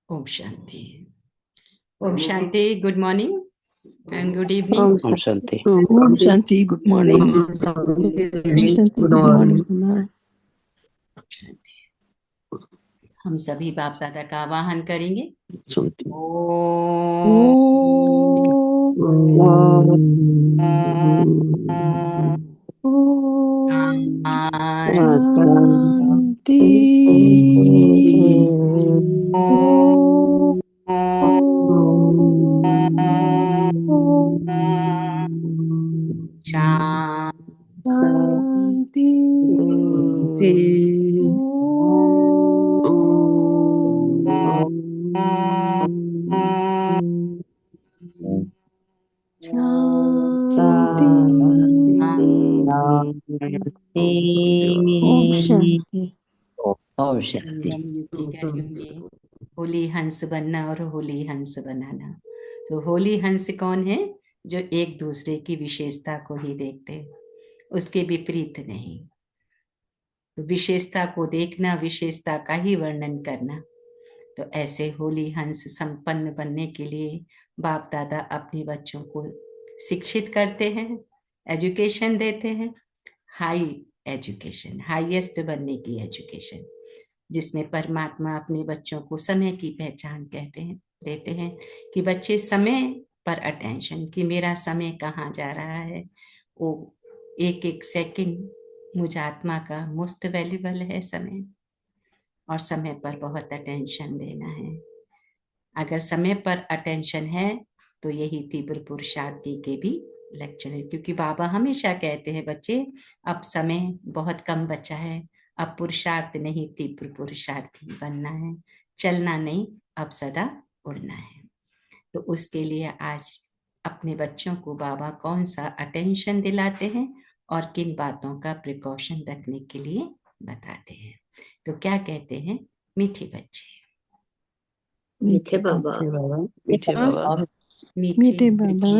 ओम शांति। ओम शांति। Good morning and good evening. ओम शांति। ओम शांति। Good morning. ओम शांति। Good morning. हम सभी बाप दादा का आवाहन करेंगे। शांति। ओम शांति। होली हंस बनना और होली हंस बनाना। तो होली हंस कौन है? जो एक दूसरे की विशेषता को ही देखते हैं, उसके विपरीत नहीं। तो विशेषता को देखना, विशेषता का ही वर्णन करना। तो ऐसे होली हंस संपन्न बनने के लिए बाप दादा अपने बच्चों को शिक्षित करते हैं, एजुकेशन देते हैं। हाई एजुकेशन, हाईएस्ट बनने की एजुकेशन, जिसमें परमात्मा अपने बच्चों को समय की पहचान देते हैं कि बच्चे समय पर अटेंशन, कि मेरा समय कहाँ जा रहा है। वो एक एक सेकंड मुझ आत्मा का मोस्ट वैल्यूबल है समय, और समय पर बहुत अटेंशन देना है। अगर समय पर अटेंशन है तो यही तीव्र पुरुषार्थी के भी लक्षण है। क्योंकि बाबा हमेशा कहते हैं बच्चे, अब समय बहुत कम बचा है, अब पुरुषार्थ नहीं तीव्र पुरुषार्थी बनना है, चलना नहीं अब सदा उड़ना है। तो उसके लिए आज अपने बच्चों को बाबा कौन सा अटेंशन दिलाते हैं और किन बातों का प्रिकॉशन रखने के लिए बताते हैं। तो क्या कहते हैं मीठे बच्चे? मीठे बाबा, मीठे बाबा, मीठे बाबा,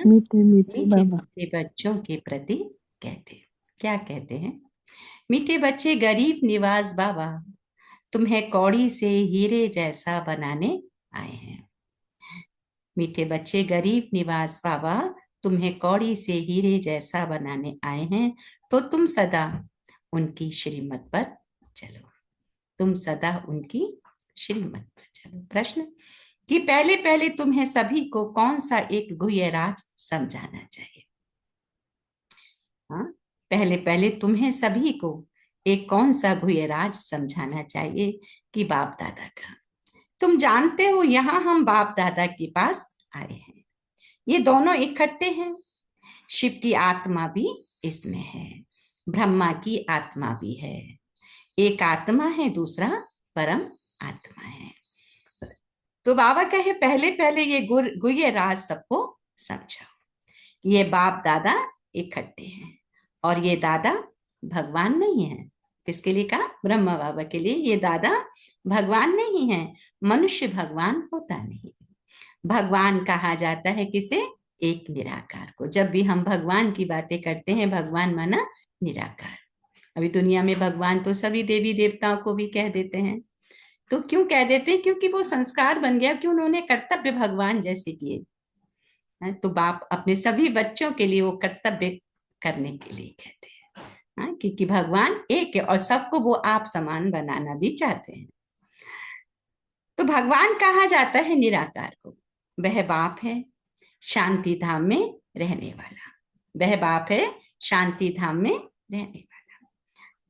मीठे मीठे बच्चों के प्रति कहते हैं। क्या कहते हैं? मीठे बच्चे गरीब निवास बाबा तुम्हें कौड़ी से हीरे जैसा बनाने आए हैं। मीठे बच्चे गरीब निवास बाबा तुम्हें कौड़ी से हीरे जैसा बनाने आए हैं। तो तुम सदा उनकी श्रीमत पर चलो, तुम सदा उनकी श्रीमत पर चलो। प्रश्न कि पहले पहले तुम्हें सभी को कौन सा एक गुह्य राज समझाना चाहिए? हाँ, पहले पहले तुम्हें सभी को एक कौन सा गुह्य राज समझाना चाहिए? कि बाप दादा का। तुम जानते हो यहाँ हम बाप दादा के पास आए हैं, ये दोनों इकट्ठे हैं। शिव की आत्मा भी इसमें है, ब्रह्मा की आत्मा भी है। एक आत्मा है, दूसरा परम आत्मा है। तो बाबा कहे पहले पहले ये गुह्य राज सबको समझाओ। ये बाप दादा इकट्ठे हैं, और ये दादा भगवान नहीं है। किसके लिए कहा? ब्रह्मा बाबा के लिए। ये दादा भगवान नहीं है, मनुष्य भगवान होता नहीं। भगवान कहा जाता है किसे? एक निराकार को। जब भी हम भगवान की बातें करते हैं, भगवान माना निराकार। अभी दुनिया में भगवान तो सभी देवी देवताओं को भी कह देते हैं। तो क्यों कह देते हैं? क्योंकि वो संस्कार बन गया कि उन्होंने कर्तव्य भगवान जैसे किए। तो बाप अपने सभी बच्चों के लिए वो कर्तव्य करने के लिए कहते हैं, क्योंकि भगवान एक है और सबको वो आप समान बनाना भी चाहते हैं। तो भगवान कहा जाता है निराकार को। वह बाप है शांति धाम में रहने वाला, वह बाप है शांति धाम में रहने वाला।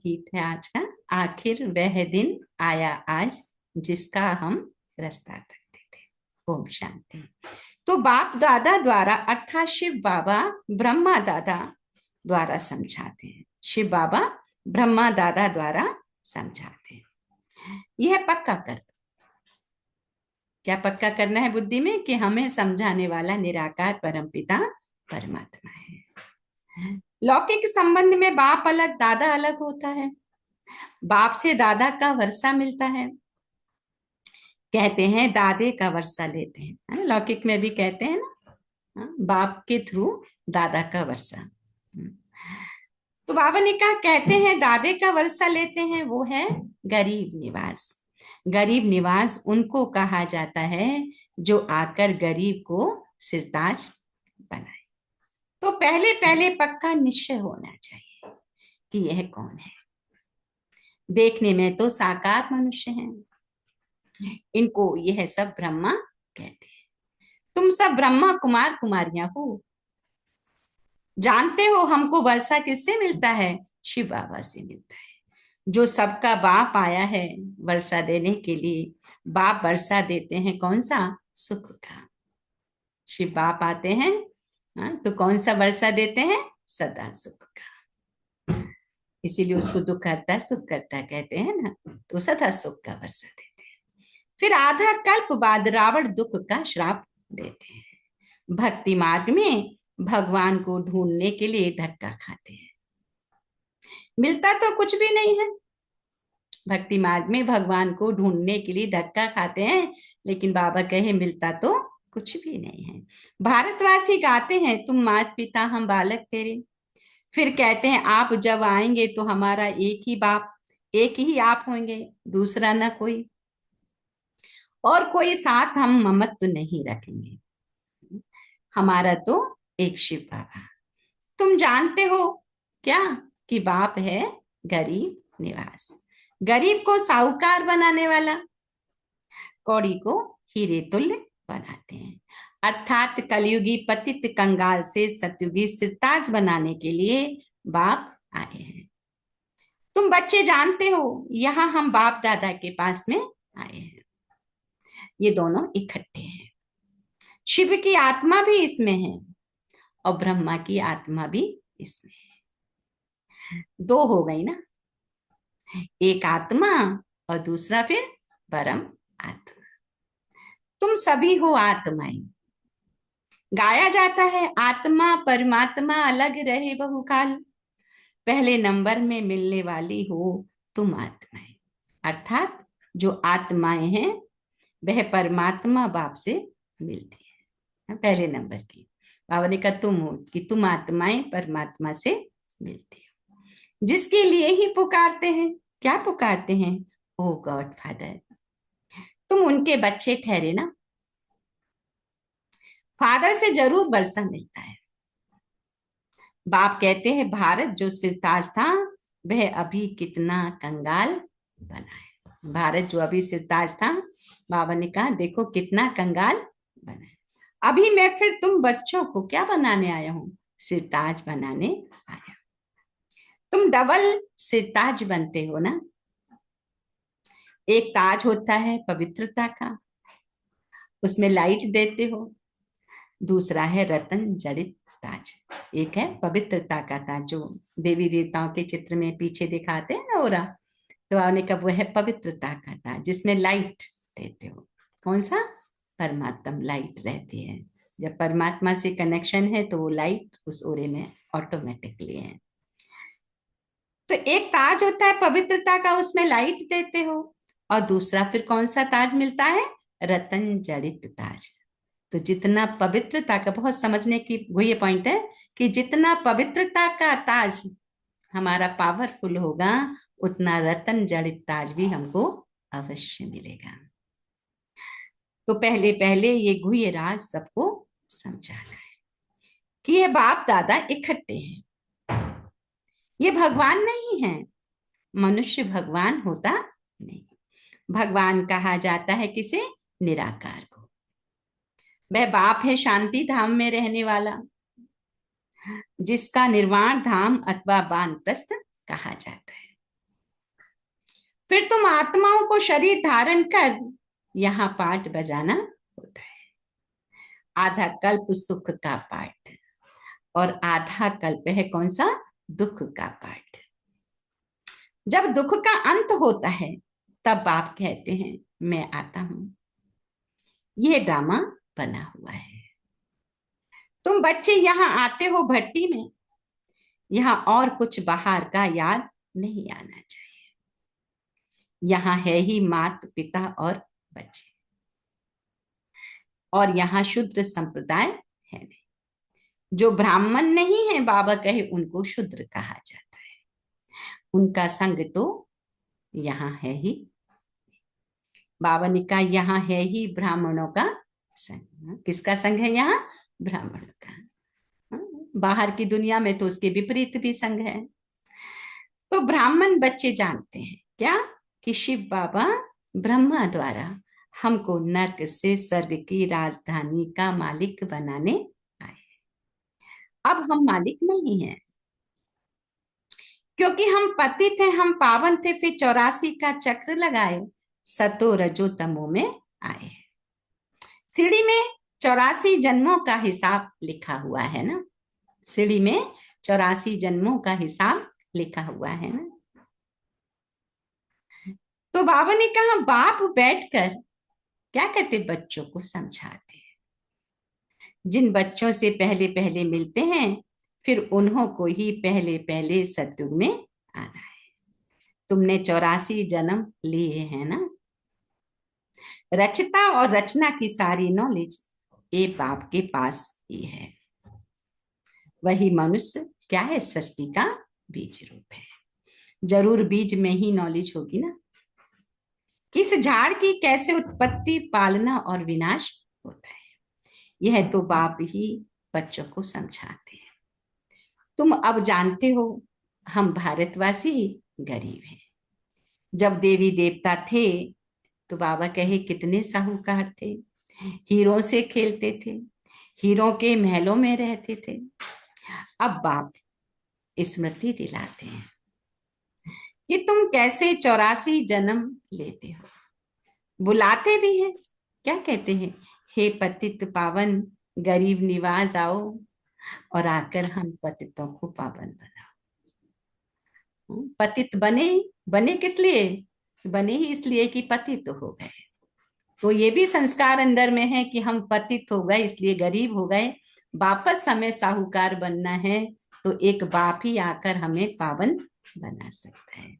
गीत है आज का। आखिर वह दिन आया आज जिसका हम रास्ता तकते थे। ओम शांति। तो बाप दादा द्वारा अर्थात शिव बाबा ब्रह्मा दादा द्वारा समझाते हैं। शिव बाबा ब्रह्मा दादा द्वारा समझाते हैं। यह पक्का कर, क्या पक्का करना है बुद्धि में? कि हमें समझाने वाला निराकार परमपिता परमात्मा है। लौकिक संबंध में बाप अलग दादा अलग होता है। बाप से दादा का वर्षा मिलता है, कहते हैं दादे का वर्षा लेते हैं। लौकिक में भी कहते हैं ना, बाप के थ्रू दादा का वर्षा। तो बाबा ने कहा, कहते हैं दादे का वर्षा लेते हैं, वो है गरीब निवास। गरीब निवास उनको कहा जाता है जो आकर गरीब को सिरताज बनाए। तो पहले पहले पक्का निश्चय होना चाहिए कि यह कौन है। देखने में तो साकार मनुष्य हैं, इनको यह सब ब्रह्मा कहते हैं। तुम सब ब्रह्मा कुमार कुमारियां हो। जानते हो हमको वर्षा किससे मिलता है? शिव बाबा से मिलता है, जो सबका बाप आया है वर्षा देने के लिए। बाप वर्षा देते हैं कौन सा? सुख का। शिव बाप आते हैं, हाँ, तो कौन सा वर्षा देते हैं? सदा सुख का। इसीलिए उसको दुख करता सुख करता कहते हैं ना, तो सदा सुख का वर्षा देते हैं। फिर आधा कल्प बाद रावण दुख का श्राप देते हैं। भक्ति मार्ग में भगवान को ढूंढने के लिए धक्का खाते हैं। मिलता तो कुछ भी नहीं है। भक्ति मार्ग में भगवान को ढूंढने के लिए धक्का खाते हैं, लेकिन बाबा कहे मिलता तो कुछ भी नहीं है। भारतवासी गाते हैं, तुम मात पिता हम बालक तेरे। फिर कहते हैं आप जब आएंगे तो हमारा एक ही बाप, एक ही आप होंगे, दूसरा ना कोई, और कोई साथ हम ममत्व नहीं रखेंगे। हमारा तो एक शिव बाबा। तुम जानते हो क्या कि बाप है गरीब निवास। गरीब को साहूकार बनाने वाला, कौड़ी को हीरे तुल्य बनाते हैं। अर्थात कलयुगी पतित कंगाल से सतयुगी सिरताज बनाने के लिए बाप आए हैं। तुम बच्चे जानते हो यहां हम बाप दादा के पास में आए हैं। ये दोनों इकट्ठे हैं। शिव की आत्मा भी इसमें है और ब्रह्मा की आत्मा भी इसमें है। दो हो गई ना, एक आत्मा और दूसरा फिर परम आत्मा। तुम सभी हो आत्माएं। गाया जाता है, आत्मा परमात्मा अलग रहे बहुकाल, पहले नंबर में मिलने वाली हो तुम आत्माएं। अर्थात जो आत्माएं हैं वह परमात्मा बाप से मिलती है, पहले नंबर की। बाबा ने कहा तुम हो कि तुम आत्माएं परमात्मा से मिलती हो, जिसके लिए ही पुकारते हैं। क्या पुकारते हैं? ओ गॉड फादर। तुम उनके बच्चे ठहरे ना। फादर से जरूर वर्षा मिलता है। बाप कहते हैं भारत जो सिरताज था वह अभी कितना कंगाल बना है। भारत जो अभी सिरताज था, बाबा ने कहा देखो कितना कंगाल बना है। अभी मैं फिर तुम बच्चों को क्या बनाने आया हूं? सिरताज बनाने आया। तुम डबल सिरताज बनते हो ना। एक ताज होता है पवित्रता का, उसमें लाइट देते हो। दूसरा है रतन जड़ित ताज। एक है पवित्रता का ताज जो देवी देवताओं के चित्र में पीछे दिखाते हैं ना ओरा, तो आपने कहा वो है पवित्रता का ताज जिसमें लाइट देते हो। कौन सा? परमात्मा लाइट रहती है। जब परमात्मा से कनेक्शन है तो वो लाइट उस ओरे में ऑटोमेटिकली है। तो एक ताज होता है पवित्रता का, उसमें लाइट देते हो। और दूसरा फिर कौन सा ताज मिलता है? रतन जड़ित ताज। तो जितना पवित्रता का, बहुत समझने की वो ये पॉइंट है कि जितना पवित्रता का ताज हमारा पावरफुल होगा उतना रतन जड़ित ताज भी हमको अवश्य मिलेगा। तो पहले पहले ये गुह्य राज सबको समझाना है कि ये बाप दादा इकट्ठे हैं। ये भगवान नहीं है। मनुष्य भगवान होता नहीं। भगवान कहा जाता है किसे? निराकार को। वह बाप है शांति धाम में रहने वाला, जिसका निर्वाण धाम अथवा वानप्रस्थ कहा जाता है। फिर तुम आत्माओं को शरीर धारण कर यहाँ पाठ बजाना होता है। आधा कल्प सुख का पाठ और आधा कल्प है कौन सा? दुख का पाठ। जब दुख का अंत होता है तब बाप कहते हैं मैं आता हूं। यह ड्रामा बना हुआ है। तुम बच्चे यहाँ आते हो भट्टी में, यहाँ और कुछ बाहर का याद नहीं आना चाहिए। यहाँ है ही मात पिता और बच्चे, और यहाँ शूद्र संप्रदाय है नहीं। जो ब्राह्मण नहीं है बाबा कहे उनको शूद्र कहा जाता है। उनका संग तो यहाँ है ही। बाबा ने कहा यहाँ है ही ब्राह्मणों का संग। किसका संग है यहाँ? ब्राह्मणों का। बाहर की दुनिया में तो उसके विपरीत भी संग है। तो ब्राह्मण बच्चे जानते हैं क्या कि शिव बाबा ब्रह्मा द्वारा हमको नरक से स्वर्ग की राजधानी का मालिक बनाने आए। अब हम मालिक नहीं हैं, क्योंकि हम पतित थे, हम पावन थे, फिर 84 का चक्र लगाए, सतो रजो तमो में आए। सीढ़ी में 84 जन्मों का हिसाब लिखा हुआ है ना। सीढ़ी में 84 जन्मों का हिसाब लिखा हुआ है ना। तो बाबा ने कहा बाप बैठकर क्या करते? बच्चों को समझाते हैं। जिन बच्चों से पहले पहले मिलते हैं फिर उन्हों को ही पहले पहले सतयुग में आना है। तुमने 84 जन्म लिए हैं ना। रचता और रचना की सारी नॉलेज ये बाप के पास ही है। वही मनुष्य क्या है? सृष्टि का बीज रूप है। जरूर बीज में ही नॉलेज होगी ना। किस झाड़ की कैसे उत्पत्ति, पालना और विनाश होता है, यह तो बाप ही बच्चों को समझाते हैं। तुम अब जानते हो हम भारतवासी गरीब हैं। जब देवी देवता थे तो बाबा कहे कितने साहूकार थे, हीरों से खेलते थे, हीरों के महलों में रहते थे। अब बाप स्मृति दिलाते हैं कि तुम कैसे 84 जन्म लेते हो। बुलाते भी हैं, क्या कहते हैं? हे पतित पावन गरीब निवाज आओ और आकर हम पतितों को पावन बनाओ। पतित बने, बने किस लिए? बने ही इसलिए कि पतित हो गए। तो ये भी संस्कार अंदर में है कि हम पतित हो गए इसलिए गरीब हो गए, वापस हमें साहूकार बनना है तो एक बाप ही आकर हमें पावन बना सकता है।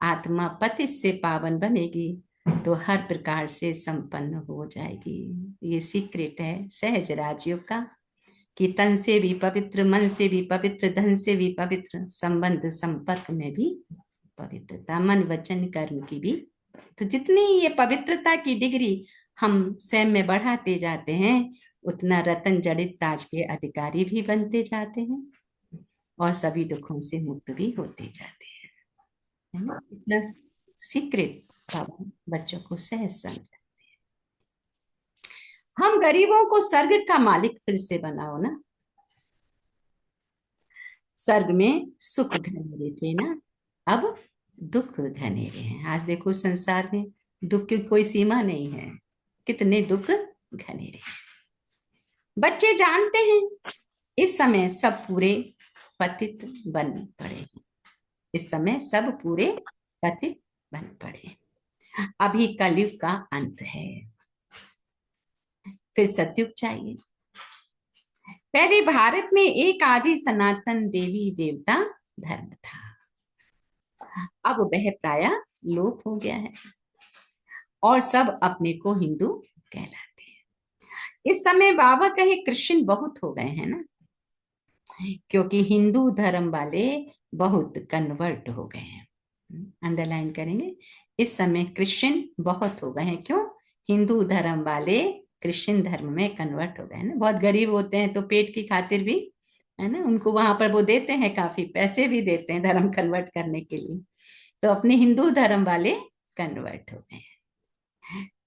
आत्मा पतित से पावन बनेगी तो हर प्रकार से संपन्न हो जाएगी। ये सीक्रेट है सहज राजयोग का कि तन से भी पवित्र, मन से भी पवित्र, धन से भी पवित्र, संबंध संपर्क में भी पवित्रता, मन वचन कर्म की भी। तो जितनी ये पवित्रता की डिग्री हम स्वयं में बढ़ाते जाते हैं उतना रतन जड़ित ताज के अधिकारी भी बनते जाते हैं और सभी दुखों से मुक्त भी होते जाते हैं, है ना। इतना सीक्रेट बच्चों को सहज समझाते हैं। हम गरीबों को स्वर्ग का मालिक फिर से बनाओ ना। स्वर्ग में सुख घनेरे थे ना, अब दुख घनेरे हैं। आज देखो संसार में दुख की कोई सीमा नहीं है, कितने दुख घनेरे। बच्चे जानते हैं इस समय सब पूरे पतित बन पड़े हैं। इस समय सब पूरे पतित बन पड़े। अभी कलयुग का अंत है, फिर सतयुग चाहिए। पहले भारत में एक आदि सनातन देवी देवता धर्म था, अब वह प्राय लोप हो गया है और सब अपने को हिंदू कहलाते हैं। इस समय बाबा कहे क्रिश्चियन बहुत हो गए हैं ना, क्योंकि हिंदू धर्म वाले बहुत कन्वर्ट हो गए हैं। अंडरलाइन करेंगे, इस समय क्रिश्चियन बहुत हो गए हैं। क्यों? हिंदू धर्म वाले क्रिश्चियन धर्म में कन्वर्ट हो गए ना। बहुत गरीब होते हैं तो पेट की खातिर भी, है ना, उनको वहां पर वो देते हैं, काफी पैसे भी देते हैं धर्म कन्वर्ट करने के लिए। तो अपने हिंदू धर्म वाले कन्वर्ट हो गए।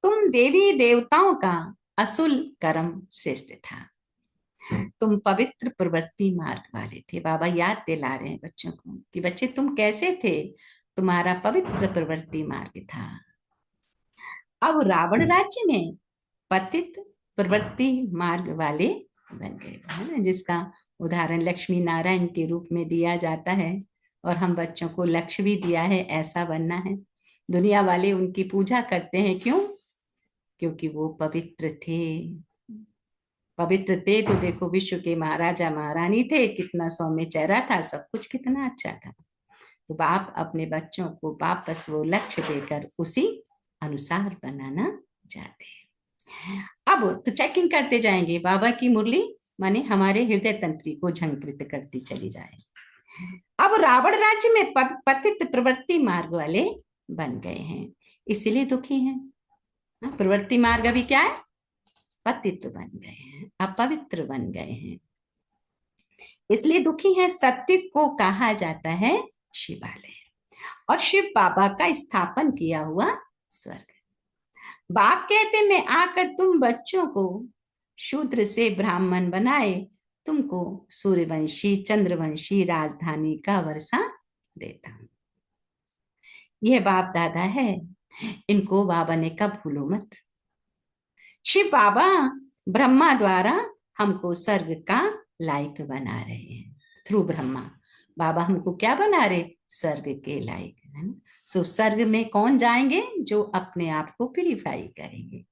तुम देवी देवताओं का असुल कर्म श्रेष्ठ था, तुम पवित्र प्रवृत्ति मार्ग वाले थे। बाबा याद दिला रहे हैं बच्चों को कि बच्चे तुम कैसे थे, तुम्हारा पवित्र प्रवृत्ति मार्ग था। अब रावण राज्य में पतित प्रवृत्ति मार्ग वाले बन गए, है ना, जिसका उदाहरण लक्ष्मी नारायण के रूप में दिया जाता है। और हम बच्चों को लक्ष्य भी दिया है, ऐसा बनना है। दुनिया वाले उनकी पूजा करते हैं, क्यों? क्योंकि वो पवित्र थे। पवित्र थे तो देखो विश्व के महाराजा महारानी थे, कितना सौम्य चेहरा था, सब कुछ कितना अच्छा था। तो बाप अपने बच्चों को वापस वो लक्ष्य देकर उसी अनुसार बनाना चाहते हैं। अब तो चेकिंग करते जाएंगे, बाबा की मुरली माने हमारे हृदय तंत्री को झंकृत करती चली जाए। अब रावण राज्य में पतित प्रवृत्ति मार्ग वाले बन गए हैं, इसलिए दुखी हैं। प्रवृत्ति मार्ग अभी क्या है? पतित बन गए हैं, अपवित्र बन गए हैं, इसलिए दुखी है। सत्य को कहा जाता है शिवालय, और शिव बाबा का स्थापन किया हुआ स्वर्ग। बाप कहते मैं आकर तुम बच्चों को शूद्र से ब्राह्मण बनाए, तुमको सूर्यवंशी चंद्रवंशी राजधानी का वर्षा देता हूं। यह बाप दादा है, इनको बाबा ने कब भूलो मत। शिव बाबा ब्रह्मा द्वारा हमको स्वर्ग का लायक बना रहे हैं। थ्रू ब्रह्मा बाबा हमको क्या बना रहे? स्वर्ग के लायक, है ना। सो स्वर्ग में कौन जाएंगे? जो अपने आप को प्यूरिफाई करेंगे,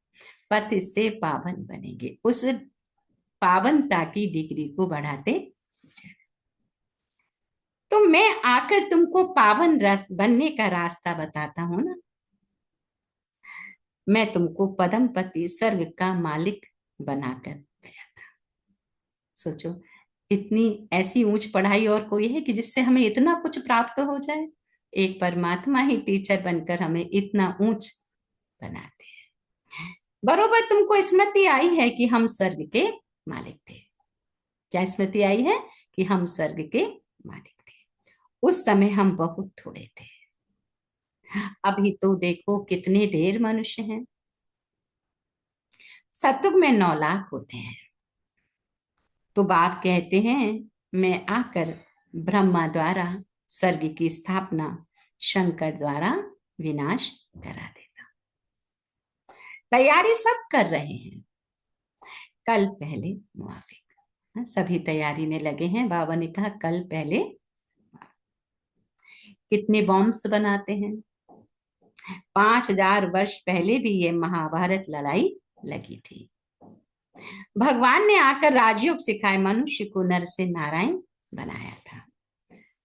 पति से पावन बनेंगे, उस पावनता की डिग्री को बढ़ाते जाए। तो मैं आकर तुमको पावन बनने का रास्ता बताता हूं ना। मैं तुमको पदम पति स्वर्ग का मालिक बनाकर गया था। सोचो, इतनी ऐसी ऊंच पढ़ाई और कोई है कि जिससे हमें इतना कुछ प्राप्त हो जाए? एक परमात्मा ही टीचर बनकर हमें इतना ऊंच बनाते हैं। बरोबर तुमको स्मृति आई है कि हम स्वर्ग के मालिक थे। क्या स्मृति आई है? कि हम स्वर्ग के मालिक थे। उस समय हम बहुत थोड़े थे। अभी तो देखो कितने ढेर मनुष्य हैं। सतयुग में 9 लाख होते हैं। तो बाप कहते हैं मैं आकर ब्रह्मा द्वारा स्वर्ग की स्थापना, शंकर द्वारा विनाश करा देता। तैयारी सब कर रहे हैं, कल पहले मुआफिक। सभी तैयारी में लगे हैं। बाबा ने कहा कल पहले। कितने बॉम्ब्स बनाते हैं। 5000 वर्ष पहले भी ये महाभारत लड़ाई लगी थी। भगवान ने आकर राजयोग सिखाए, मनुष्य को नर से नारायण बनाया था।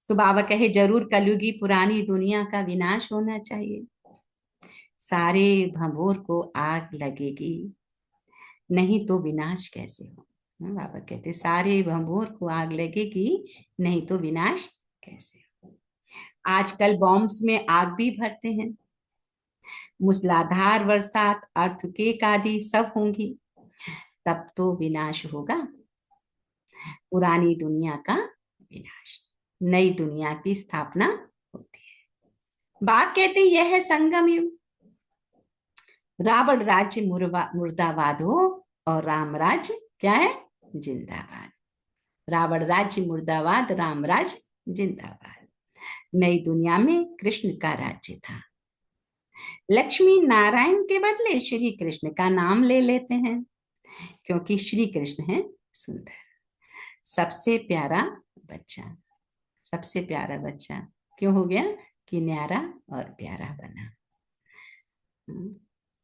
तो बाबा कहे जरूर कलयुगी पुरानी दुनिया का विनाश होना चाहिए। सारे भंभोर को आग लगेगी, नहीं तो विनाश कैसे हो। बाबा कहते सारे भंभोर को आग लगेगी, नहीं तो विनाश कैसे हो। आजकल बॉम्ब्स में आग भी भरते हैं। मूसलाधार बरसात, अर्थक्वेक आदि सब होंगी, तब तो विनाश होगा। पुरानी दुनिया का विनाश, नई दुनिया की स्थापना होती है। बाप कहते यह है संगम युग। रावण राज्य मुर्दाबाद हो और राम राज्य क्या है? जिंदाबाद। रावण राज्य मुर्दाबाद, राम राज्य जिंदाबाद। नई दुनिया में कृष्ण का राज्य था। लक्ष्मी नारायण के बदले श्री कृष्ण का नाम ले लेते हैं, क्योंकि श्री कृष्ण है सुंदर, सबसे प्यारा बच्चा। सबसे प्यारा बच्चा क्यों हो गया? कि न्यारा और प्यारा बना।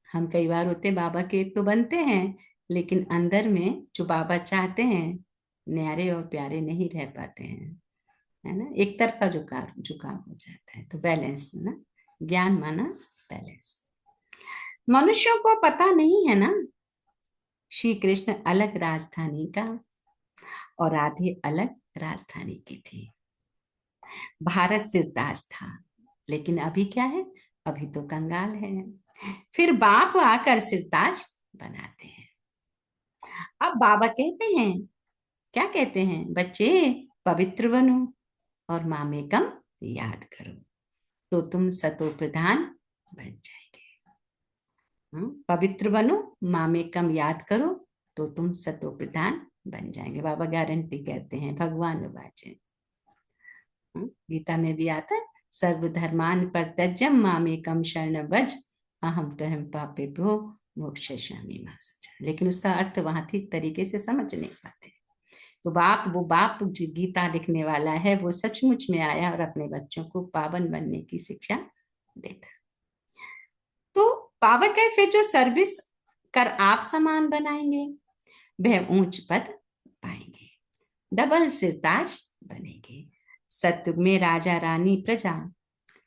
हम कई बार होते बाबा के एक तो बनते हैं, लेकिन अंदर में जो बाबा चाहते हैं न्यारे और प्यारे नहीं रह पाते हैं, है ना। एक तरफा झुकाव हो जाता है। तो बैलेंस ना, ज्ञान माना बैलेंस। मनुष्यों को पता नहीं है ना, श्री कृष्ण अलग राजधानी का और राधे अलग राजधानी की थी। भारत सिरताज था, लेकिन अभी क्या है? अभी तो कंगाल है। फिर बाप आकर सिरताज बनाते हैं। अब बाबा कहते हैं, क्या कहते हैं? बच्चे पवित्र बनो और मामेकम याद करो, तो तुम सतो प्रधान बन जाएंगे। पवित्र बनो, मामेकम याद करो, तो तुम सतो प्रधान बन जाएंगे। बाबा गारंटी कहते हैं, भगवान वाचे। गीता में भी आता है, सर्वधर्मान परित्यज्य मामेकम शरण व्रज अहम तहम पापेभ्यो मोक्षयिष्यामि मा शुचः। लेकिन उसका अर्थ वहां ठीक तरीके से समझ नहीं पाते। तो वो बाप जो गीता लिखने वाला है, वो सचमुच में आया और अपने बच्चों को पावन बनने की शिक्षा देता। तो बाबा कहे फिर जो सर्विस कर आप समान बनाएंगे, वह ऊंच पद पाएंगे, डबल सिरताज बनेंगे। सत्युग में राजा रानी प्रजा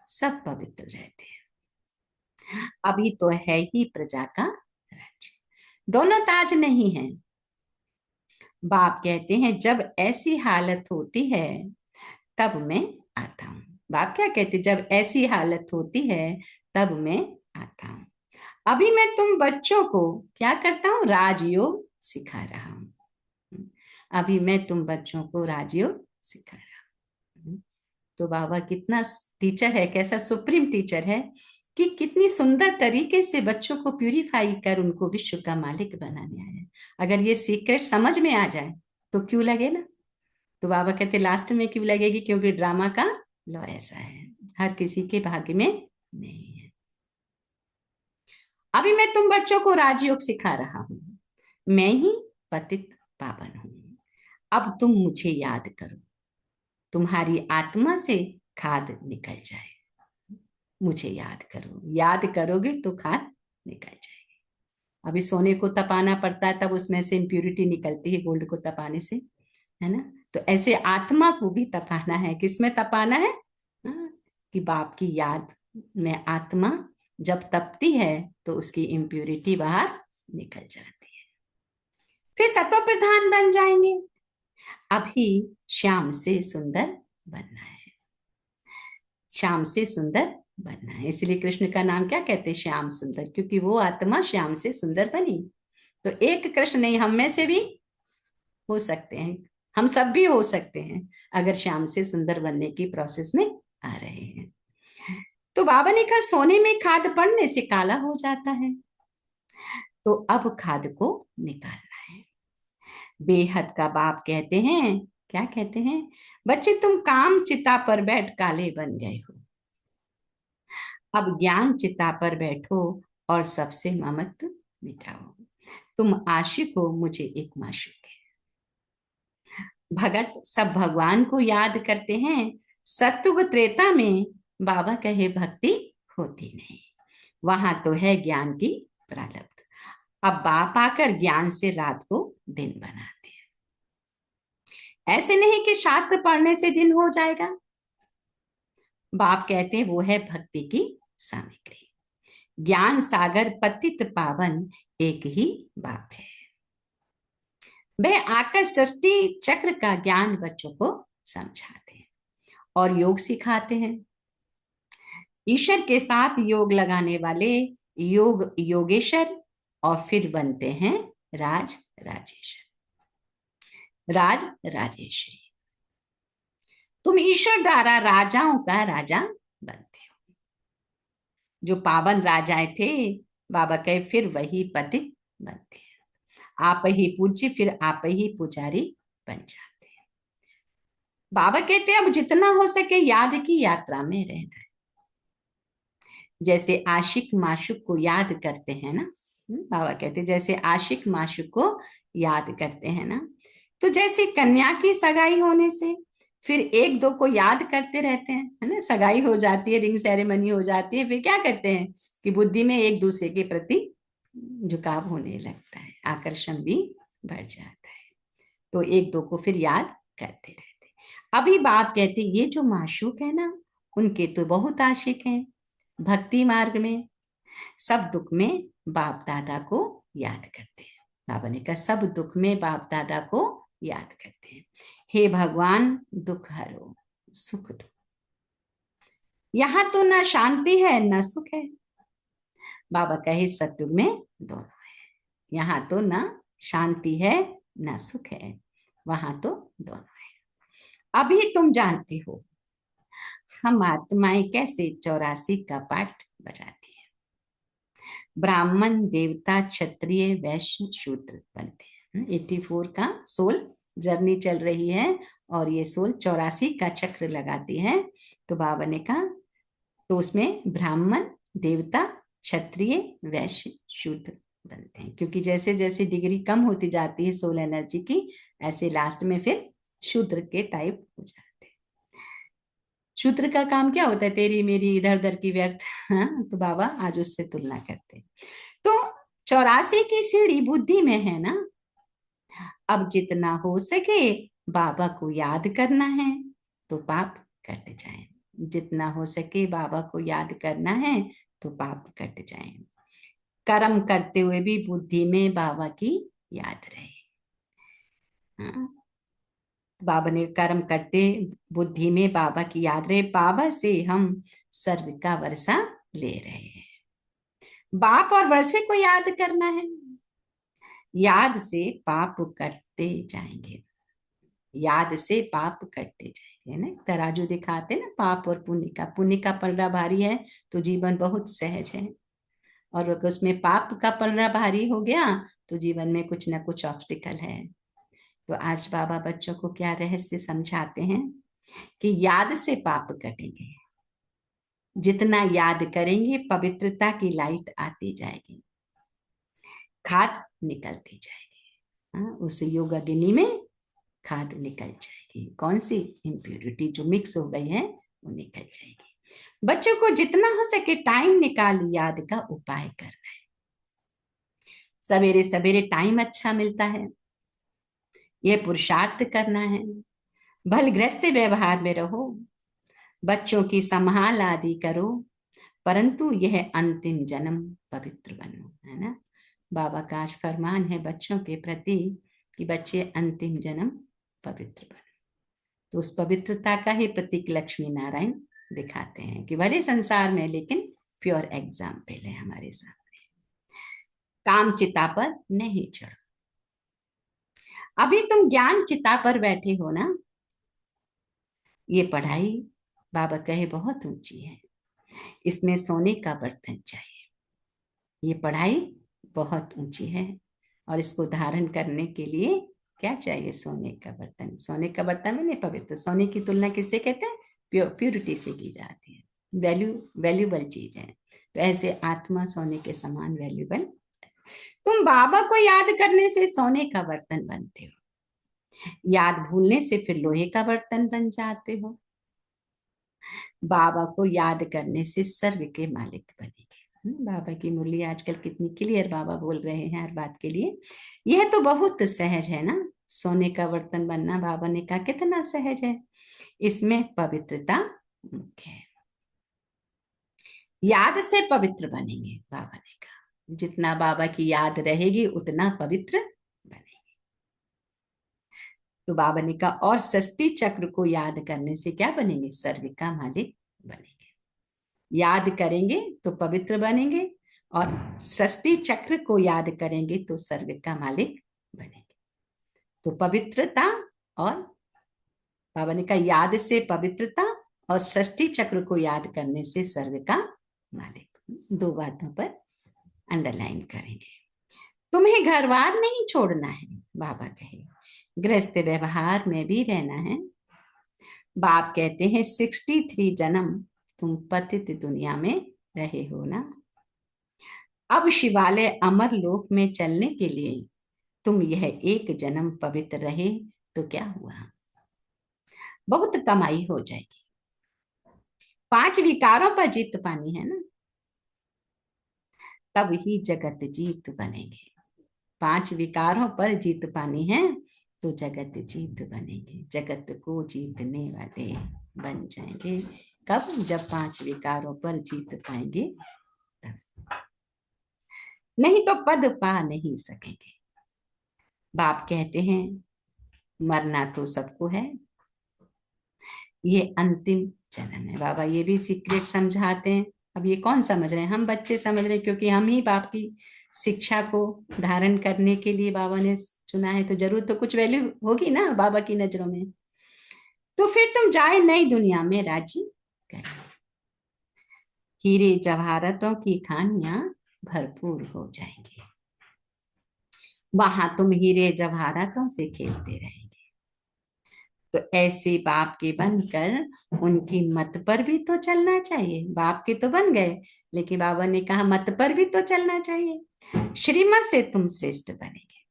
सब पवित्र रहते हैं। अभी तो है ही प्रजा का राज्य, दोनों ताज नहीं है। बाप कहते हैं जब ऐसी हालत होती है तब मैं आता हूँ। बाप क्या कहते, जब ऐसी हालत होती है तब मैं आता हूँ। अभी मैं तुम बच्चों को क्या करता हूँ, राजयोग सिखा रहा हूँ। अभी मैं तुम बच्चों को राजयोग सिखा रहा हूँ। तो बाबा कितना टीचर है, कैसा सुप्रीम टीचर है कि कितनी सुंदर तरीके से बच्चों को प्यूरिफाई कर उनको विश्व का मालिक बनाने आया है। अगर ये सीक्रेट समझ में आ जाए तो क्यों लगे ना। तो बाबा कहते लास्ट में क्यों लगेगी, क्योंकि ड्रामा का लॉ ऐसा है, हर किसी के भाग्य में नहीं है। अभी मैं तुम बच्चों को राजयोग सिखा रहा हूं, मैं ही पतित पावन हूं। अब तुम मुझे याद करो, तुम्हारी आत्मा से खाद निकल जाए। मुझे याद करो, याद करोगे तो खाद निकल जाएगी। अभी सोने को तपाना पड़ता है तब उसमें से इम्प्यूरिटी निकलती है, गोल्ड को तपाने से, है ना। तो ऐसे आत्मा को भी तपाना है। किसमें तपाना है? हाँ, कि बाप की याद में आत्मा जब तपती है तो उसकी इम्प्यूरिटी बाहर निकल जाती है, फिर सत्व प्रधान बन जाएंगे। अभी श्याम से सुंदर बनना है, श्याम से सुंदर बनना है। इसलिए कृष्ण का नाम क्या कहते हैं, श्याम सुंदर, क्योंकि वो आत्मा श्याम से सुंदर बनी। तो एक कृष्ण नहीं, हम में से भी हो सकते हैं, हम सब भी हो सकते हैं अगर श्याम से सुंदर बनने की प्रोसेस में आ रहे हैं। तो बाबा ने कहा सोने में खाद पड़ने से काला हो जाता है, तो अब खाद को निकालना है। बेहद का बाप कहते हैं, क्या कहते हैं, बच्चे तुम काम चिता पर बैठ काले बन गए हो, अब ज्ञान चिता पर बैठो और सबसे ममत्व मिटाओ। तुम आशिक हो, मुझे एक माशूक है। भगत सब भगवान को याद करते हैं, सत्युग त्रेता में बाबा कहे भक्ति होती नहीं, वहां तो है ज्ञान की प्रारब्ध। अब बाप आकर ज्ञान से रात को दिन बनाते हैं। ऐसे नहीं कि शास्त्र पढ़ने से दिन हो जाएगा। बाप कहते हैं वो है भक्ति की सामग्री। ज्ञान सागर पतित पावन एक ही बाप है। वह आकर सृष्टि चक्र का ज्ञान बच्चों को समझाते हैं और योग सिखाते हैं। ईश्वर के साथ योग लगाने वाले योग योगेश्वर और फिर बनते हैं राज राजेश्वर, राज राजेश्वरी। तुम ईश्वर द्वारा राजाओं का राजा बनते हो। जो पावन राजाएं थे, बाबा कहे फिर वही पतित बनते हैं। आप ही पूज्य, फिर आप ही पुजारी बन जाते हैं। बाबा कहते हैं अब जितना हो सके याद की यात्रा में रहना है। जैसे आशिक माशुक को याद करते हैं ना, बाबा कहते हैं जैसे आशिक माशुक को याद करते हैं ना, तो जैसे कन्या की सगाई होने से फिर एक दो को याद करते रहते हैं, है ना। सगाई हो जाती है, रिंग सेरेमनी हो जाती है, फिर क्या करते हैं कि बुद्धि में एक दूसरे के प्रति झुकाव होने लगता है, आकर्षण भी बढ़ जाता है, तो एक दो को फिर याद करते रहते हैं। अभी बाप कहते ये जो माशूक है ना, उनके तो बहुत आशिक हैं भक्ति मार्ग में, सब दुख में बाप दादा को याद करते हैं। बाबा ने कहा सब दुख में बाप दादा को याद करते हैं। हे भगवान दुख हरो सुख दो। यहाँ तो ना शांति है ना सुख है। बाबा कहे सत्युग में दोनों है, यहाँ तो ना शांति है ना सुख है, वहां तो दोनों है। अभी तुम जानते हो हम आत्माएं कैसे 84 का पाठ बजाती है। ब्राह्मण देवता क्षत्रिय वैश्य शूद्र बनते हैं। 84 का सोल जर्नी चल रही है और ये सोल 84 का चक्र लगाती है। तो बाबा ने कहा तो उसमें ब्राह्मण देवता क्षत्रिय वैश्य शूद्र बनते हैं, क्योंकि जैसे जैसे डिग्री कम होती जाती है सोल एनर्जी की, ऐसे लास्ट में फिर शूद्र के टाइप हो जाते हैं। शूद्र का काम क्या होता है, तेरी मेरी इधर उधर की व्यर्थ, हाँ, तो बाबा आज उससे तुलना करते हैं। तो 84 की सीढ़ी बुद्धि में है ना। अब जितना हो सके बाबा को याद करना है तो पाप कट जाए, जितना हो सके बाबा को याद करना है तो पाप कट जाए। कर्म करते हुए भी बुद्धि में बाबा की याद रहे। हाँ? बाबा ने कर्म करते बुद्धि में बाबा की याद रहे, बाबा से हम स्वर्ग का वर्षा ले रहे हैं। बाप और वर्षे को याद करना है, याद से पाप कटते जाएंगे, याद से पाप कटते जाएंगे ना। तराजू दिखाते ना पाप और पुण्य का पलड़ा भारी है तो जीवन बहुत सहज है, और अगर उसमें पाप का पलड़ा भारी हो गया तो जीवन में कुछ ना कुछ ऑब्स्टिकल है। तो आज बाबा बच्चों को क्या रहस्य समझाते हैं कि याद से पाप कटेंगे, जितना याद करेंगे पवित्रता की लाइट आती जाएगी, खाद निकलती जाएगी। उस योग अग्नि में खाद निकल जाएगी, कौन सी इम्प्योरिटी जो मिक्स हो गई है वो निकल जाएगी। बच्चों को जितना हो सके टाइम निकाल याद का उपाय करना है। सवेरे सवेरे टाइम अच्छा मिलता है, ये पुरुषार्थ करना है। भल गृहस्थ व्यवहार में रहो, बच्चों की संभाल आदि करो, परंतु यह अंतिम जन्म पवित्र बनो, है ना। बाबा का आज फरमान है बच्चों के प्रति कि बच्चे अंतिम जन्म पवित्र बनो। तो उस पवित्रता का ही प्रतीक लक्ष्मी नारायण दिखाते हैं कि भले संसार में लेकिन प्योर एग्जाम्पल है हमारे सामने। काम चिता पर नहीं चढ़ो, अभी तुम ज्ञान चिता पर बैठे हो ना। ये पढ़ाई बाबा कहे बहुत ऊंची है, इसमें सोने का बर्तन चाहिए। ये पढ़ाई बहुत ऊंची है और इसको धारण करने के लिए क्या चाहिए? सोने का बर्तन। सोने का बर्तन में नहीं, पवित्र। सोने की तुलना किससे कहते हैं? प्योरिटी से की जाती है, वैल्यूबल चीज है। तो ऐसे आत्मा सोने के समान वैल्यूबल। तुम बाबा को याद करने से सोने का बर्तन बनते हो, याद भूलने से फिर लोहे का बर्तन बन जाते हो। बाबा को याद करने से स्वर्ग के मालिक बनेंगे। बाबा की मुरली आजकल कितनी क्लियर बाबा बोल रहे हैं हर बात के लिए। यह तो बहुत सहज है ना, सोने का बर्तन बनना। बाबा ने कहा कितना सहज है, इसमें पवित्रता मुख्य है। याद से पवित्र बनेंगे, बाबा ने कहा जितना बाबा की याद रहेगी उतना पवित्र बनेंगे। तो बाबा ने कहा और षष्ठी चक्र को याद करने से क्या बनेंगे? स्वर्ग का मालिक बनेंगे। याद करेंगे तो पवित्र बनेंगे, और षष्ठी चक्र को याद करेंगे तो स्वर्ग का मालिक बनेंगे। तो पवित्रता, और बाबा ने कहा याद से पवित्रता और षष्ठी चक्र को याद करने से स्वर्ग का मालिक। दो बातों पर अंडरलाइन करेंगे। तुम्हें घरवार नहीं छोड़ना है, बाबा कहे गृहस्थ व्यवहार में भी रहना है। बाप कहते हैं 63 जन्म तुम पतित दुनिया में रहे हो ना। अब शिवालय अमर लोक में चलने के लिए तुम यह एक जन्म पवित्र रहे तो क्या हुआ? बहुत कमाई हो जाएगी। 5 विकारों पर जीत पानी है ना, तब ही जगत जीत बनेंगे। 5 विकारों पर जीत पानी है तो जगत जीत बनेंगे, जगत को जीतने वाले बन जाएंगे। कब? जब 5 विकारों पर जीत पाएंगे तब, नहीं तो पद पा नहीं सकेंगे। बाप कहते हैं मरना तो सबको है, ये अंतिम जन्म है। बाबा ये भी सीक्रेट समझाते हैं। अब ये कौन समझ रहे हैं? हम बच्चे समझ रहे हैं, क्योंकि हम ही बाप की शिक्षा को धारण करने के लिए बाबा ने चुना है, तो जरूर तो कुछ वैल्यू होगी ना बाबा की नजरों में। तो फिर तुम जाए नई दुनिया में राजी करें, हीरे जवाहरातों की खानियां भरपूर हो जाएंगी, वहां तुम हीरे जवाहरातों से खेलते रहेंगे। तो ऐसे बाप के बनकर उनकी मत पर भी तो चलना चाहिए। बाप के तो बन गए, लेकिन बाबा ने कहा मत पर भी तो चलना चाहिए। श्रीमत से तुम श्रेष्ठ बनेंगे,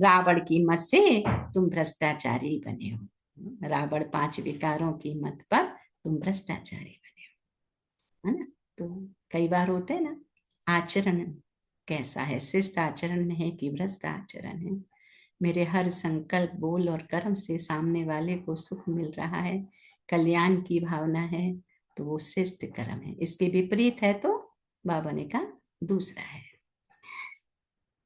रावण की मत से तुम भ्रष्टाचारी बने हो। रावण 5 विकारों की मत पर तुम भ्रष्टाचारी बने हो, है ना। तो कई बार होते हैं ना, आचरण कैसा है, श्रेष्ठ आचरण है कि भ्रष्ट आचरण है। मेरे हर संकल्प बोल और कर्म से सामने वाले को सुख मिल रहा है, कल्याण की भावना है, तो वो श्रेष्ठ कर्म है। इसके विपरीत है तो बाबा ने कहा दूसरा है।